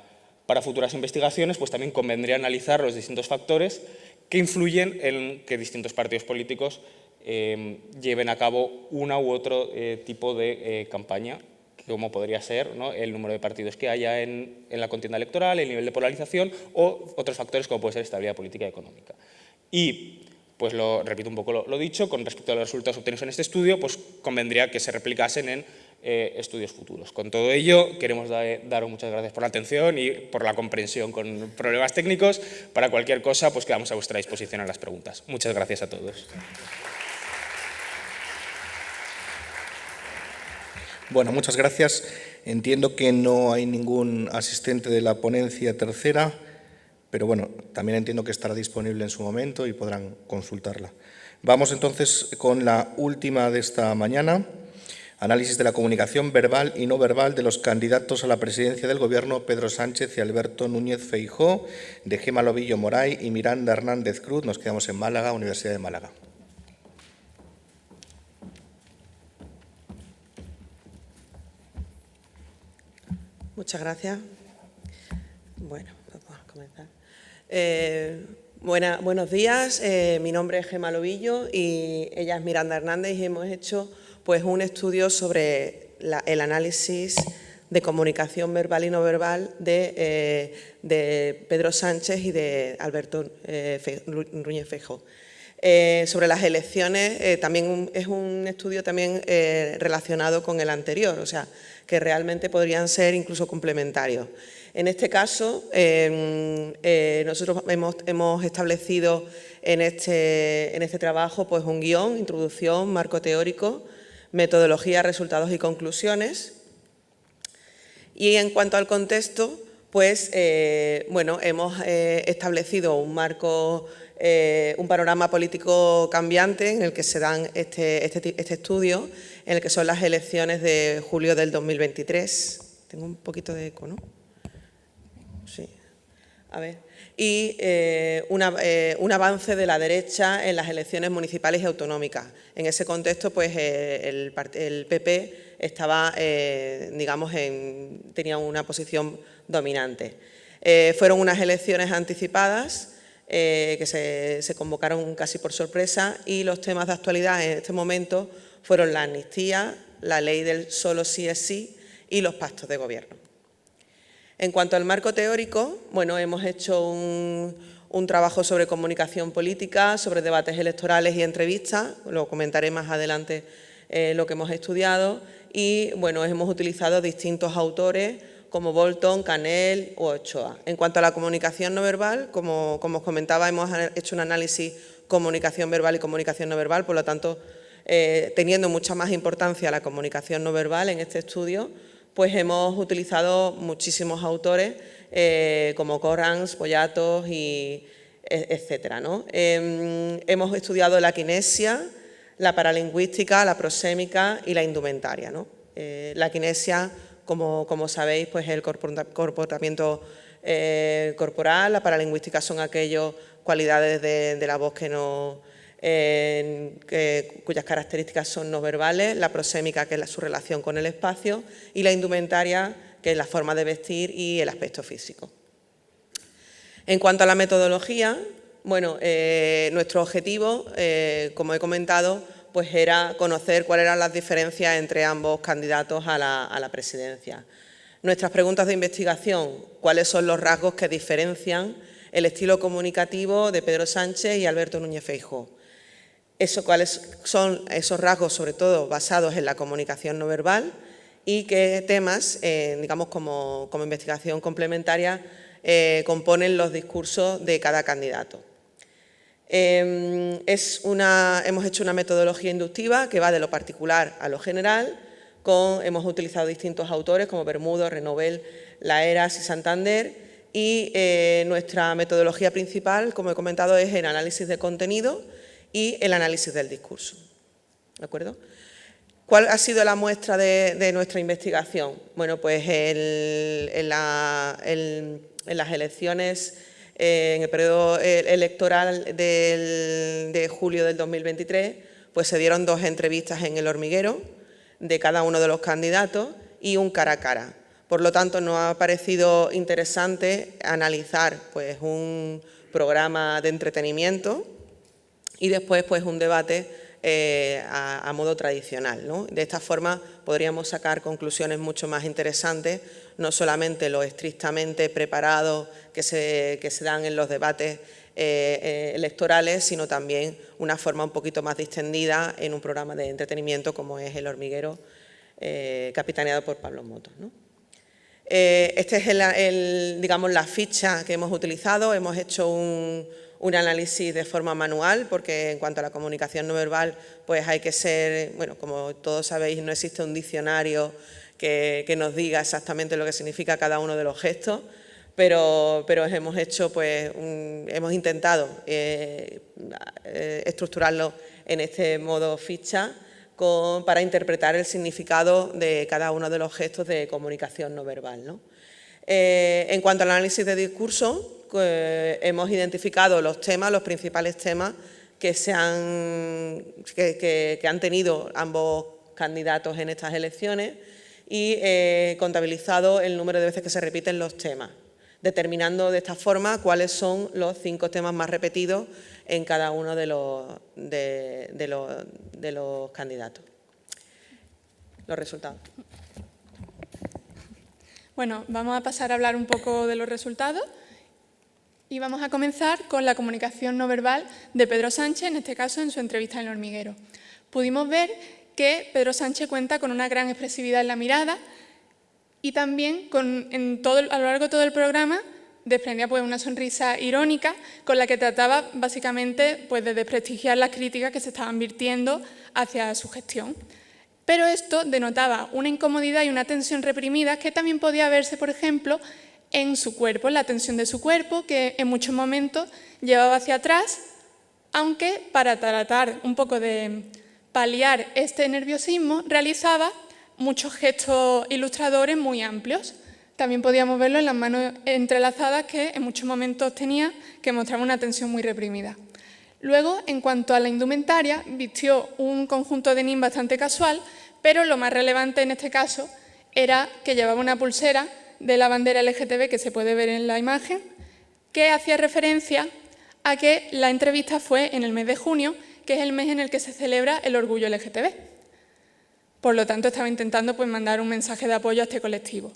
futuras investigaciones pues también convendría analizar los distintos factores que influyen en que distintos partidos políticos lleven a cabo una u otro tipo de campaña, como podría ser, ¿no?, el número de partidos que haya en la contienda electoral, el nivel de polarización o otros factores como puede ser estabilidad política y económica. Y, pues repito un poco lo dicho, con respecto a los resultados obtenidos en este estudio, pues convendría que se replicasen en estudios futuros. Con todo ello, queremos daros muchas gracias por la atención y por la comprensión con problemas técnicos. Para cualquier cosa, pues quedamos a vuestra disposición en las preguntas. Muchas gracias a todos. Bueno, muchas gracias. Entiendo que no hay ningún asistente de la ponencia tercera, pero bueno, también entiendo que estará disponible en su momento y podrán consultarla. Vamos entonces con la última de esta mañana. Análisis de la comunicación verbal y no verbal de los candidatos a la presidencia del Gobierno, Pedro Sánchez y Alberto Núñez Feijóo, de Gemma Lobillo Moray y Miranda Hernández Cruz. Nos quedamos en Málaga, Universidad de Málaga. Muchas gracias. Bueno, vamos a comenzar. Buenos días, mi nombre es Gemma Lobillo y ella es Miranda Hernández y hemos hecho pues, un estudio sobre el análisis de comunicación verbal y no verbal de Pedro Sánchez y de Alberto Núñez Feijóo. Sobre las elecciones, también es un estudio también relacionado con el anterior, o sea, que realmente podrían ser incluso complementarios. En este caso, nosotros hemos establecido en este trabajo pues, un guión, introducción, marco teórico, metodología, resultados y conclusiones. Y en cuanto al contexto, pues, bueno, hemos establecido un marco, un panorama político cambiante en el que se dan este estudio, en el que son las elecciones de julio del 2023. Tengo un poquito de eco, ¿no? Sí. A ver. Y un avance de la derecha en las elecciones municipales y autonómicas. En ese contexto, pues, el PP estaba, digamos, tenía una posición dominante. Fueron unas elecciones anticipadas que se convocaron casi por sorpresa y los temas de actualidad en este momento fueron la amnistía, la ley del solo sí es sí y los pactos de gobierno. En cuanto al marco teórico, bueno, hemos hecho un trabajo sobre comunicación política, sobre debates electorales y entrevistas, lo comentaré más adelante lo que hemos estudiado y bueno, hemos utilizado distintos autores como Bolton, Canel u Ochoa. En cuanto a la comunicación no verbal, como os comentaba, hemos hecho un análisis comunicación verbal y comunicación no verbal, por lo tanto, teniendo mucha más importancia la comunicación no verbal en este estudio, pues hemos utilizado muchísimos autores como Corrans, Pollatos y etcétera, ¿no? Hemos estudiado la kinesia, la paralingüística, la prosémica y la indumentaria, ¿no? La kinesia, como sabéis, pues es el comportamiento corporal, la paralingüística son aquellas cualidades de la voz cuyas características son no verbales, la prosémica, que es su relación con el espacio, y la indumentaria, que es la forma de vestir y el aspecto físico. En cuanto a la metodología, bueno, nuestro objetivo, como he comentado, pues era conocer cuáles eran las diferencias entre ambos candidatos a la presidencia. Nuestras preguntas de investigación: ¿cuáles son los rasgos que diferencian el estilo comunicativo de Pedro Sánchez y Alberto Núñez Feijóo? ¿Cuáles son esos rasgos, sobre todo basados en la comunicación no verbal? Y qué temas, digamos, como investigación complementaria, componen los discursos de cada candidato. Hemos hecho una metodología inductiva que va de lo particular a lo general. Hemos utilizado distintos autores como Bermudo, Renovel, Laeras y Santander, y nuestra metodología principal, como he comentado, es el análisis de contenido y el análisis del discurso. ¿De acuerdo? ¿Cuál ha sido la muestra de nuestra investigación? Bueno, pues en las elecciones, en el periodo electoral de julio del 2023, pues se dieron 2 entrevistas en El Hormiguero de cada uno de los candidatos y un cara a cara. Por lo tanto, nos ha parecido interesante analizar pues un programa de entretenimiento y después pues un debate a modo tradicional, ¿no? De esta forma podríamos sacar conclusiones mucho más interesantes, no solamente lo estrictamente preparado que se dan en los debates electorales, sino también una forma un poquito más distendida en un programa de entretenimiento como es El Hormiguero, capitaneado por Pablo Motos, ¿no? Este es digamos, la ficha que hemos utilizado. Hemos hecho un análisis de forma manual, porque en cuanto a la comunicación no verbal, pues hay que ser, bueno, como todos sabéis, no existe un diccionario que nos diga exactamente lo que significa cada uno de los gestos, pero hemos hecho, pues, hemos intentado estructurarlo en este modo ficha para interpretar el significado de cada uno de los gestos de comunicación no verbal, ¿no? En cuanto al análisis de discurso, hemos identificado los principales temas que han tenido ambos candidatos en estas elecciones y contabilizado el número de veces que se repiten los temas, determinando de esta forma cuáles son los 5 temas más repetidos en cada uno de los candidatos. Los resultados. Bueno, vamos a pasar a hablar un poco de los resultados y vamos a comenzar con la comunicación no verbal de Pedro Sánchez, en este caso en su entrevista en El Hormiguero. Pudimos ver que Pedro Sánchez cuenta con una gran expresividad en la mirada y también a lo largo de todo el programa desprendía pues una sonrisa irónica con la que trataba básicamente pues de desprestigiar las críticas que se estaban virtiendo hacia su gestión. Pero esto denotaba una incomodidad y una tensión reprimida que también podía verse, por ejemplo, en su cuerpo, en la tensión de su cuerpo, que en muchos momentos llevaba hacia atrás, aunque para tratar un poco de paliar este nerviosismo realizaba muchos gestos ilustradores muy amplios. También podíamos verlo en las manos entrelazadas que en muchos momentos tenía, que mostraba una tensión muy reprimida. Luego, en cuanto a la indumentaria, vistió un conjunto de denim bastante casual, pero lo más relevante en este caso era que llevaba una pulsera de la bandera LGTB, que se puede ver en la imagen, que hacía referencia a que la entrevista fue en el mes de junio, que es el mes en el que se celebra el orgullo LGTB. Por lo tanto, estaba intentando pues, mandar un mensaje de apoyo a este colectivo.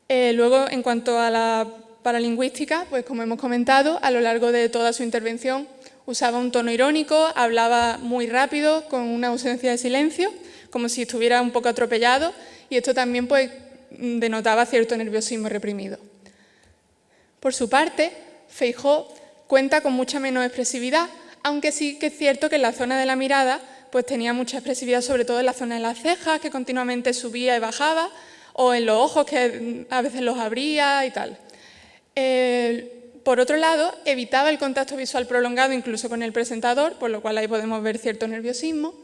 Luego, en cuanto a la paralingüística, pues como hemos comentado, a lo largo de toda su intervención usaba un tono irónico, hablaba muy rápido, con una ausencia de silencio, como si estuviera un poco atropellado, y esto también pues, denotaba cierto nerviosismo reprimido. Por su parte, Feijóo cuenta con mucha menos expresividad, aunque sí que es cierto que en la zona de la mirada pues tenía mucha expresividad, sobre todo en la zona de las cejas, que continuamente subía y bajaba, o en los ojos, que a veces los abría y tal. Por otro lado, evitaba el contacto visual prolongado incluso con el presentador, por lo cual ahí podemos ver cierto nerviosismo.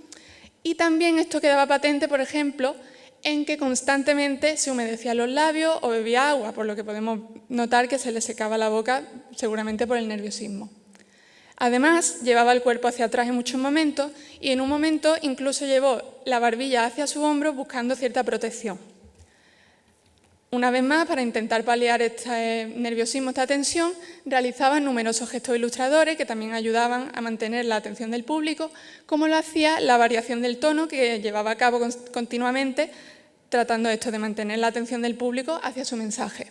Y también esto quedaba patente, por ejemplo, en que constantemente se humedecía los labios o bebía agua, por lo que podemos notar que se le secaba la boca, seguramente por el nerviosismo. Además, llevaba el cuerpo hacia atrás en muchos momentos y en un momento incluso llevó la barbilla hacia su hombro buscando cierta protección. Una vez más, para intentar paliar este nerviosismo, esta tensión, realizaba numerosos gestos ilustradores que también ayudaban a mantener la atención del público, como lo hacía la variación del tono que llevaba a cabo continuamente, tratando esto de mantener la atención del público hacia su mensaje.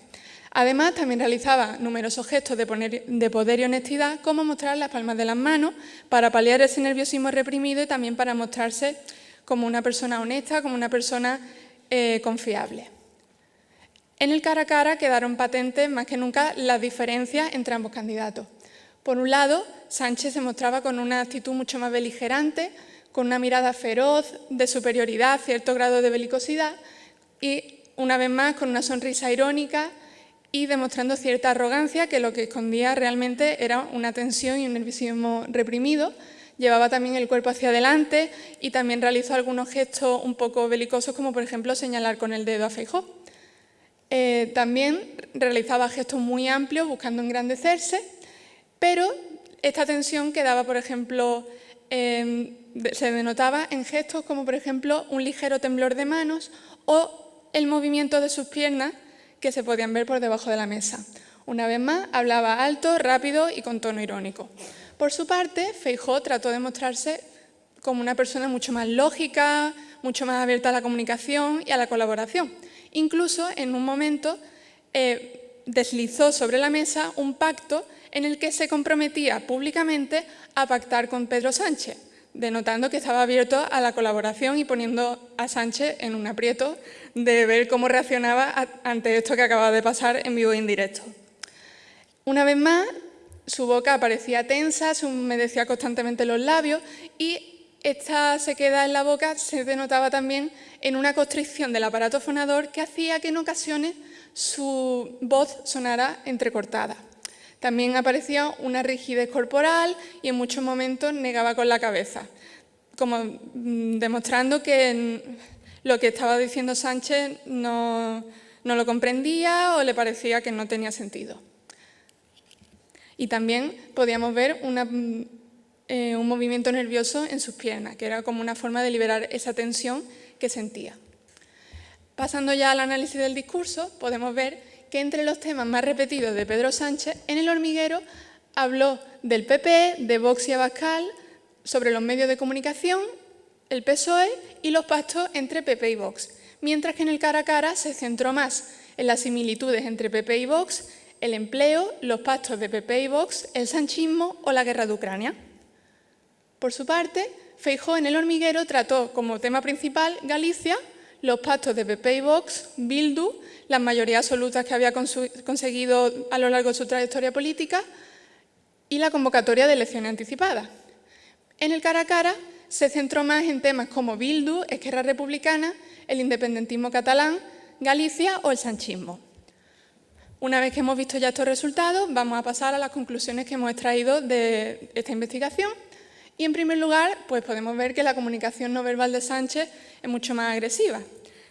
Además, también realizaba numerosos gestos de poder y honestidad, como mostrar las palmas de las manos para paliar ese nerviosismo reprimido y también para mostrarse como una persona honesta, como una persona confiable. En el cara a cara quedaron patentes más que nunca las diferencias entre ambos candidatos. Por un lado, Sánchez se mostraba con una actitud mucho más beligerante, con una mirada feroz, de superioridad, cierto grado de belicosidad y, una vez más, con una sonrisa irónica y demostrando cierta arrogancia que lo que escondía realmente era una tensión y un nerviosismo reprimido. Llevaba también el cuerpo hacia adelante y también realizó algunos gestos un poco belicosos, como por ejemplo señalar con el dedo a Feijóo. También realizaba gestos muy amplios buscando engrandecerse, pero esta tensión quedaba, por ejemplo, se denotaba en gestos como por ejemplo un ligero temblor de manos o el movimiento de sus piernas que se podían ver por debajo de la mesa. Una vez más, hablaba alto, rápido y con tono irónico. Por su parte, Feijóo trató de mostrarse como una persona mucho más lógica, mucho más abierta a la comunicación y a la colaboración. Incluso, en un momento, deslizó sobre la mesa un pacto en el que se comprometía públicamente a pactar con Pedro Sánchez, denotando que estaba abierto a la colaboración y poniendo a Sánchez en un aprieto de ver cómo reaccionaba ante esto que acababa de pasar en vivo e indirecto. Una vez más, su boca aparecía tensa, se humedecía constantemente los labios y esta sequedad en la boca se denotaba también en una constricción del aparato fonador que hacía que en ocasiones su voz sonara entrecortada. También aparecía una rigidez corporal y en muchos momentos negaba con la cabeza, como demostrando que lo que estaba diciendo Sánchez no lo comprendía o le parecía que no tenía sentido. Y también podíamos ver un movimiento nervioso en sus piernas, que era como una forma de liberar esa tensión que sentía. Pasando ya al análisis del discurso, podemos ver que entre los temas más repetidos de Pedro Sánchez, en El Hormiguero habló del PP, de Vox y Abascal, sobre los medios de comunicación, el PSOE y los pactos entre PP y Vox, mientras que en el cara a cara se centró más en las similitudes entre PP y Vox, el empleo, los pactos de PP y Vox, el sanchismo o la guerra de Ucrania. Por su parte, Feijóo en El Hormiguero trató como tema principal Galicia, los pactos de PP y Vox, Bildu, las mayorías absolutas que había conseguido a lo largo de su trayectoria política y la convocatoria de elecciones anticipadas. En el cara a cara se centró más en temas como Bildu, Esquerra Republicana, el independentismo catalán, Galicia o el sanchismo. Una vez que hemos visto ya estos resultados, vamos a pasar a las conclusiones que hemos extraído de esta investigación. Y en primer lugar, pues podemos ver que la comunicación no verbal de Sánchez es mucho más agresiva.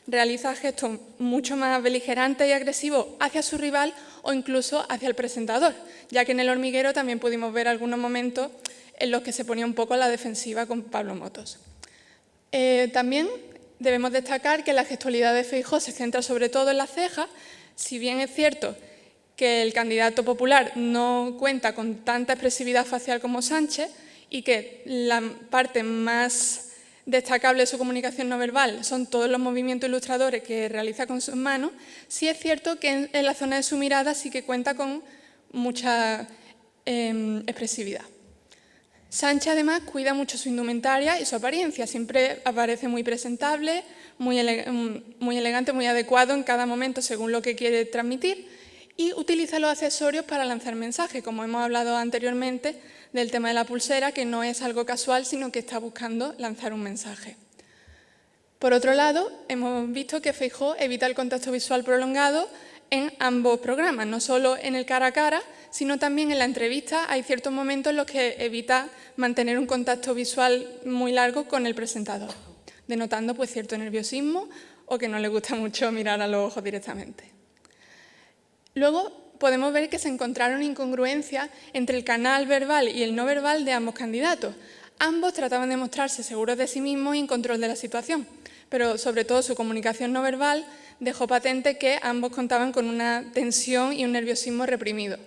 Realiza gestos mucho más beligerantes y agresivos hacia su rival o incluso hacia el presentador, ya que en El Hormiguero también pudimos ver algunos momentos en los que se ponía un poco a la defensiva con Pablo Motos. También debemos destacar que la gestualidad de Feijóo se centra sobre todo en las cejas. Si bien es cierto que el candidato popular no cuenta con tanta expresividad facial como Sánchez y que la parte más destacable de su comunicación no verbal son todos los movimientos ilustradores que realiza con sus manos, sí es cierto que en la zona de su mirada sí que cuenta con mucha expresividad. Sánchez además cuida mucho su indumentaria y su apariencia, siempre aparece muy presentable, muy elegante, muy adecuado en cada momento según lo que quiere transmitir y utiliza los accesorios para lanzar mensajes, como hemos hablado anteriormente del tema de la pulsera, que no es algo casual, sino que está buscando lanzar un mensaje. Por otro lado, hemos visto que Feijóo evita el contacto visual prolongado en ambos programas, no solo en el cara a cara, sino también en la entrevista. Hay ciertos momentos en los que evita mantener un contacto visual muy largo con el presentador, denotando pues, cierto nerviosismo o que no le gusta mucho mirar a los ojos directamente. Luego podemos ver que se encontraron incongruencias entre el canal verbal y el no verbal de ambos candidatos. Ambos trataban de mostrarse seguros de sí mismos y en control de la situación, pero sobre todo su comunicación no verbal dejó patente que ambos contaban con una tensión y un nerviosismo reprimido.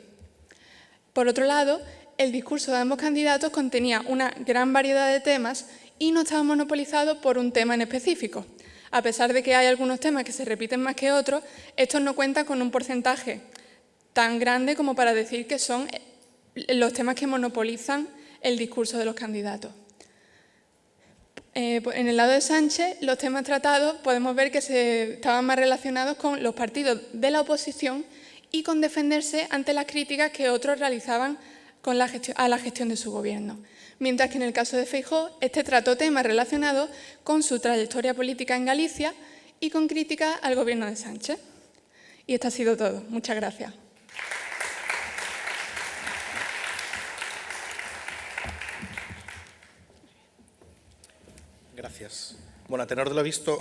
Por otro lado, el discurso de ambos candidatos contenía una gran variedad de temas y no estaba monopolizado por un tema en específico. A pesar de que hay algunos temas que se repiten más que otros, estos no cuentan con un porcentaje tan grande como para decir que son los temas que monopolizan el discurso de los candidatos. En el lado de Sánchez, los temas tratados podemos ver que estaban más relacionados con los partidos de la oposición y con defenderse ante las críticas que otros realizaban a la gestión de su gobierno. Mientras que en el caso de Feijóo, este trató temas relacionados con su trayectoria política en Galicia y con críticas al gobierno de Sánchez. Y esto ha sido todo. Muchas gracias. Gracias. Bueno, a tenor de lo visto,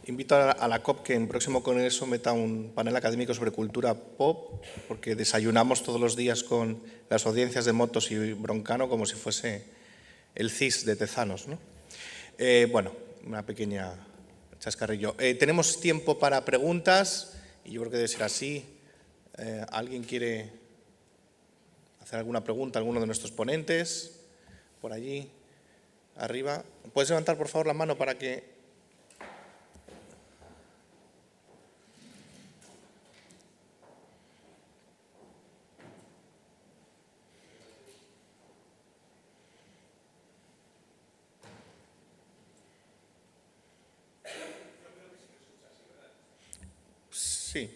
invito a la COP que en próximo congreso meta un panel académico sobre cultura pop, porque desayunamos todos los días con las audiencias de Motos y Broncano como si fuese el CIS de Tezanos, ¿no? Bueno, una pequeña chascarrillo. Tenemos tiempo para preguntas y yo creo que debe ser así. ¿Alguien quiere hacer alguna pregunta a alguno de nuestros ponentes? Por allí. Arriba. ¿Puedes levantar, por favor, la mano para que... Sí.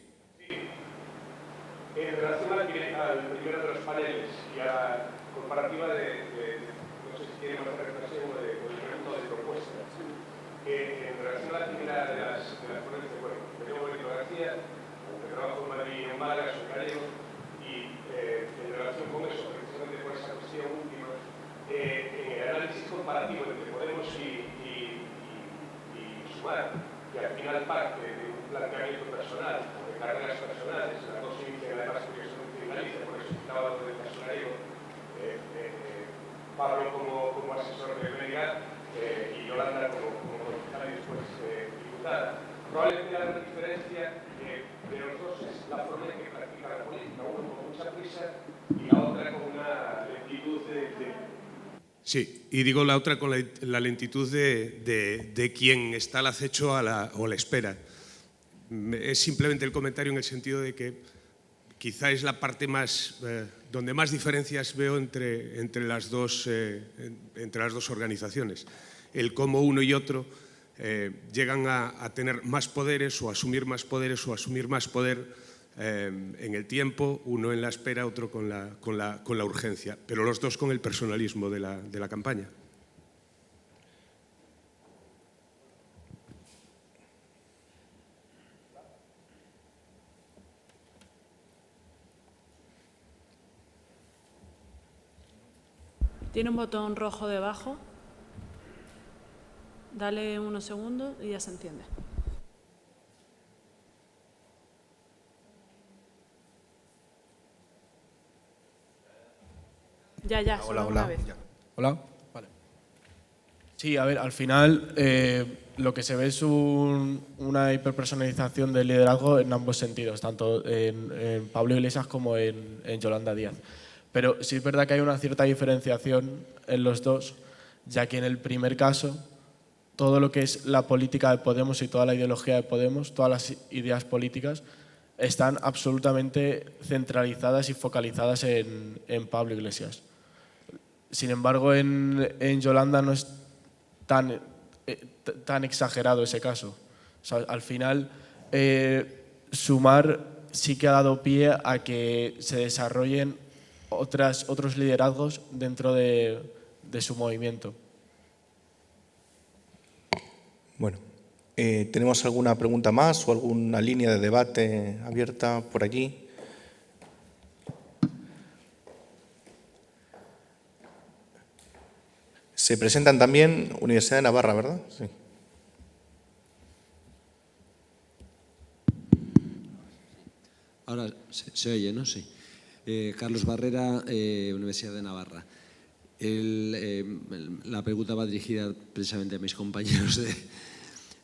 En relación al primero de los paneles y a la comparativa no sé si tiene más reflexión o de pregunta de propuestas, en relación a la primera de las ponencias, bueno, me llamo Benito García, que trabajo en Madrid y en Málaga, soy gallego, y en relación con eso, precisamente por esa cuestión última, en el análisis comparativo entre Podemos y Sumar, que al final parte de un planteamiento personal, de carreras personales, las dos se inician además curiosamente en Galicia, por eso estaba lo del personalismo, Pablo como asesor de Media y Yolanda como concejala y después diputada. Probablemente la gran diferencia de los dos es la forma en que practica la política, uno con mucha prisa y la otra con una lentitud Sí, y digo la otra con la lentitud de quien está al acecho o la espera. Es simplemente el comentario en el sentido de que quizá es la parte más donde más diferencias veo entre las dos organizaciones. El cómo uno y otro llegan a tener más poderes o a asumir más poderes o a asumir más poder en el tiempo, uno en la espera, otro con la urgencia, pero los dos con el personalismo de la campaña. Tiene un botón rojo debajo. Dale unos segundos y ya se enciende. Ya, Hola, solo una vez. Hola, vale. Sí, a ver, al final lo que se ve es una hiperpersonalización del liderazgo en ambos sentidos, tanto en Pablo Iglesias como en Yolanda Díaz. Pero sí es verdad que hay una cierta diferenciación en los dos, ya que en el primer caso, todo lo que es la política de Podemos y toda la ideología de Podemos, todas las ideas políticas, están absolutamente centralizadas y focalizadas en Pablo Iglesias. Sin embargo, en Yolanda no es tan exagerado ese caso. O sea, al final, Sumar sí que ha dado pie a que se desarrollen otros liderazgos dentro de su movimiento. Bueno, ¿tenemos alguna pregunta más o alguna línea de debate abierta por allí? Se presentan también Universidad de Navarra, ¿verdad? Sí. Ahora se oye, ¿no? Sí. Carlos Barrera, Universidad de Navarra. La pregunta va dirigida precisamente a mis compañeros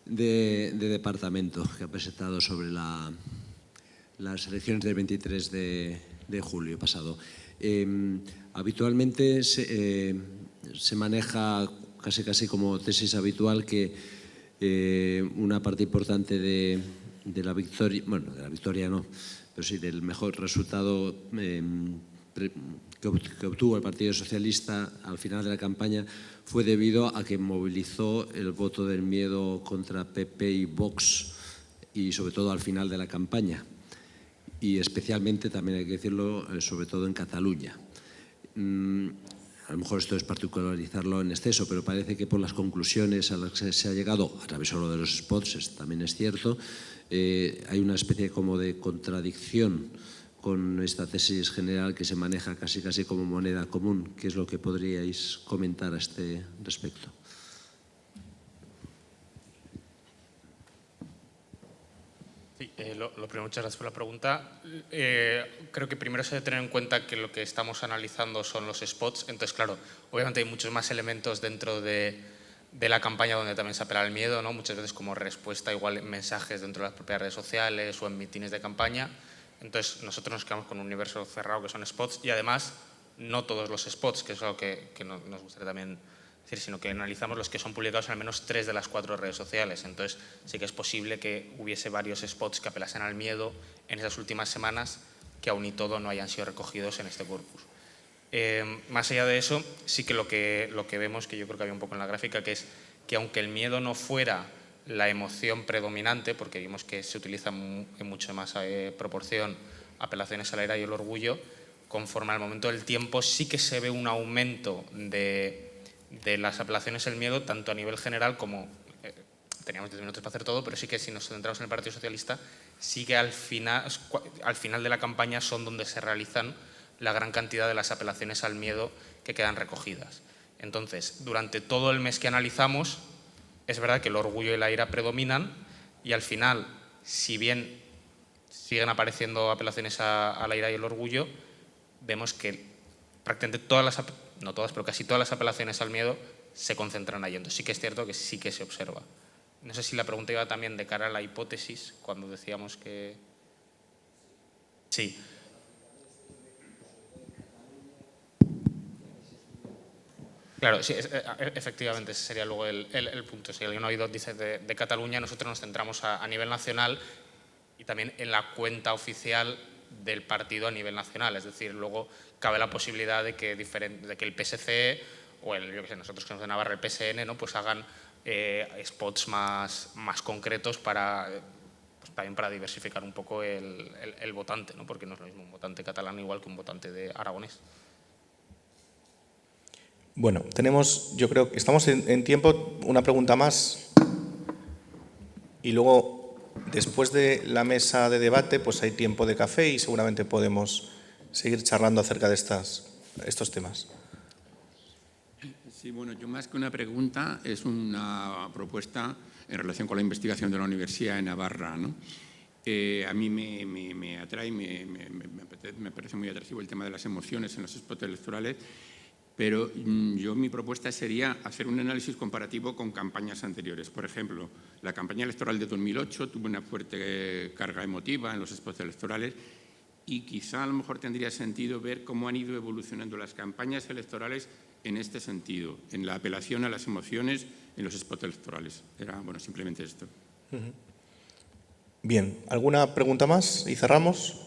de departamento que han presentado sobre las elecciones del 23 de julio pasado. Habitualmente se maneja casi como tesis habitual que una parte importante de la victoria, bueno, de la victoria no, pero sí del mejor resultado que obtuvo el Partido Socialista al final de la campaña fue debido a que movilizó el voto del miedo contra PP y Vox, y sobre todo al final de la campaña, y especialmente, también hay que decirlo, sobre todo en Cataluña. A lo mejor esto es particularizarlo en exceso, pero parece que por las conclusiones a las que se ha llegado, a través solo de los spots, también es cierto, hay una especie como de contradicción con esta tesis general que se maneja casi como moneda común. ¿Qué es lo que podríais comentar a este respecto? Sí, lo primero, muchas gracias por la pregunta. Creo que primero se debe tener en cuenta que lo que estamos analizando son los spots. Entonces, claro, obviamente hay muchos más elementos dentro de la campaña donde también se apela al miedo, ¿no? Muchas veces como respuesta igual en mensajes dentro de las propias redes sociales o en mítines de campaña. Entonces, nosotros nos quedamos con un universo cerrado que son spots, y además no todos los spots, que es algo que nos gustaría también decir, sino que analizamos los que son publicados en al menos 3 de las 4 redes sociales. Entonces, sí que es posible que hubiese varios spots que apelasen al miedo en esas últimas semanas que aún y todo no hayan sido recogidos en este corpus. Más allá de eso, sí que lo que vemos, que yo creo que había un poco en la gráfica, que es que aunque el miedo no fuera la emoción predominante, porque vimos que se utiliza en mucho más proporción apelaciones a la ira y el orgullo, conforme al momento del tiempo sí que se ve un aumento de las apelaciones al miedo, tanto a nivel general como, teníamos 10 minutos para hacer todo, pero sí que si nos centramos en el Partido Socialista, sí que al final de la campaña son donde se realizan la gran cantidad de las apelaciones al miedo que quedan recogidas. Entonces, durante todo el mes que analizamos, es verdad que el orgullo y la ira predominan, y al final, si bien siguen apareciendo apelaciones a la ira y el orgullo, vemos que prácticamente no todas, pero casi todas las apelaciones al miedo se concentran ahí. Entonces sí que es cierto que sí que se observa. No sé si la pregunta iba también de cara a la hipótesis, cuando decíamos que... Sí. Claro, sí, efectivamente, ese sería luego el punto. Si alguien ha oído, dice, de Cataluña, nosotros nos centramos a nivel nacional y también en la cuenta oficial del partido a nivel nacional. Es decir, luego cabe la posibilidad de que el PSC o nosotros que somos de Navarra, el PSN, ¿no? Pues hagan spots más concretos también para diversificar un poco el votante, ¿no? Porque no es lo mismo un votante catalán igual que un votante de aragonés. Bueno, yo creo que estamos en tiempo, una pregunta más, y luego, después de la mesa de debate, pues hay tiempo de café y seguramente podemos seguir charlando acerca de estos temas. Sí, bueno, yo más que una pregunta, es una propuesta en relación con la investigación de la Universidad de Navarra, ¿no? A mí me atrae, me parece muy atractivo el tema de las emociones en los spots electorales, pero mi propuesta sería hacer un análisis comparativo con campañas anteriores. Por ejemplo, la campaña electoral de 2008 tuvo una fuerte carga emotiva en los spots electorales, y quizá a lo mejor tendría sentido ver cómo han ido evolucionando las campañas electorales en este sentido, en la apelación a las emociones en los spots electorales. Era, bueno, simplemente esto. Bien, ¿alguna pregunta más? Y cerramos.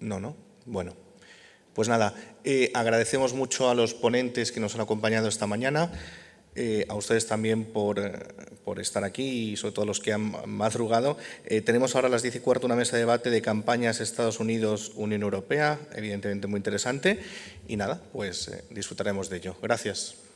No. Bueno, pues nada, agradecemos mucho a los ponentes que nos han acompañado esta mañana, a ustedes también por estar aquí y sobre todo los que han madrugado. Tenemos ahora a las 10:15 una mesa de debate de campañas Estados Unidos-Unión Europea, evidentemente muy interesante, y nada, pues disfrutaremos de ello. Gracias.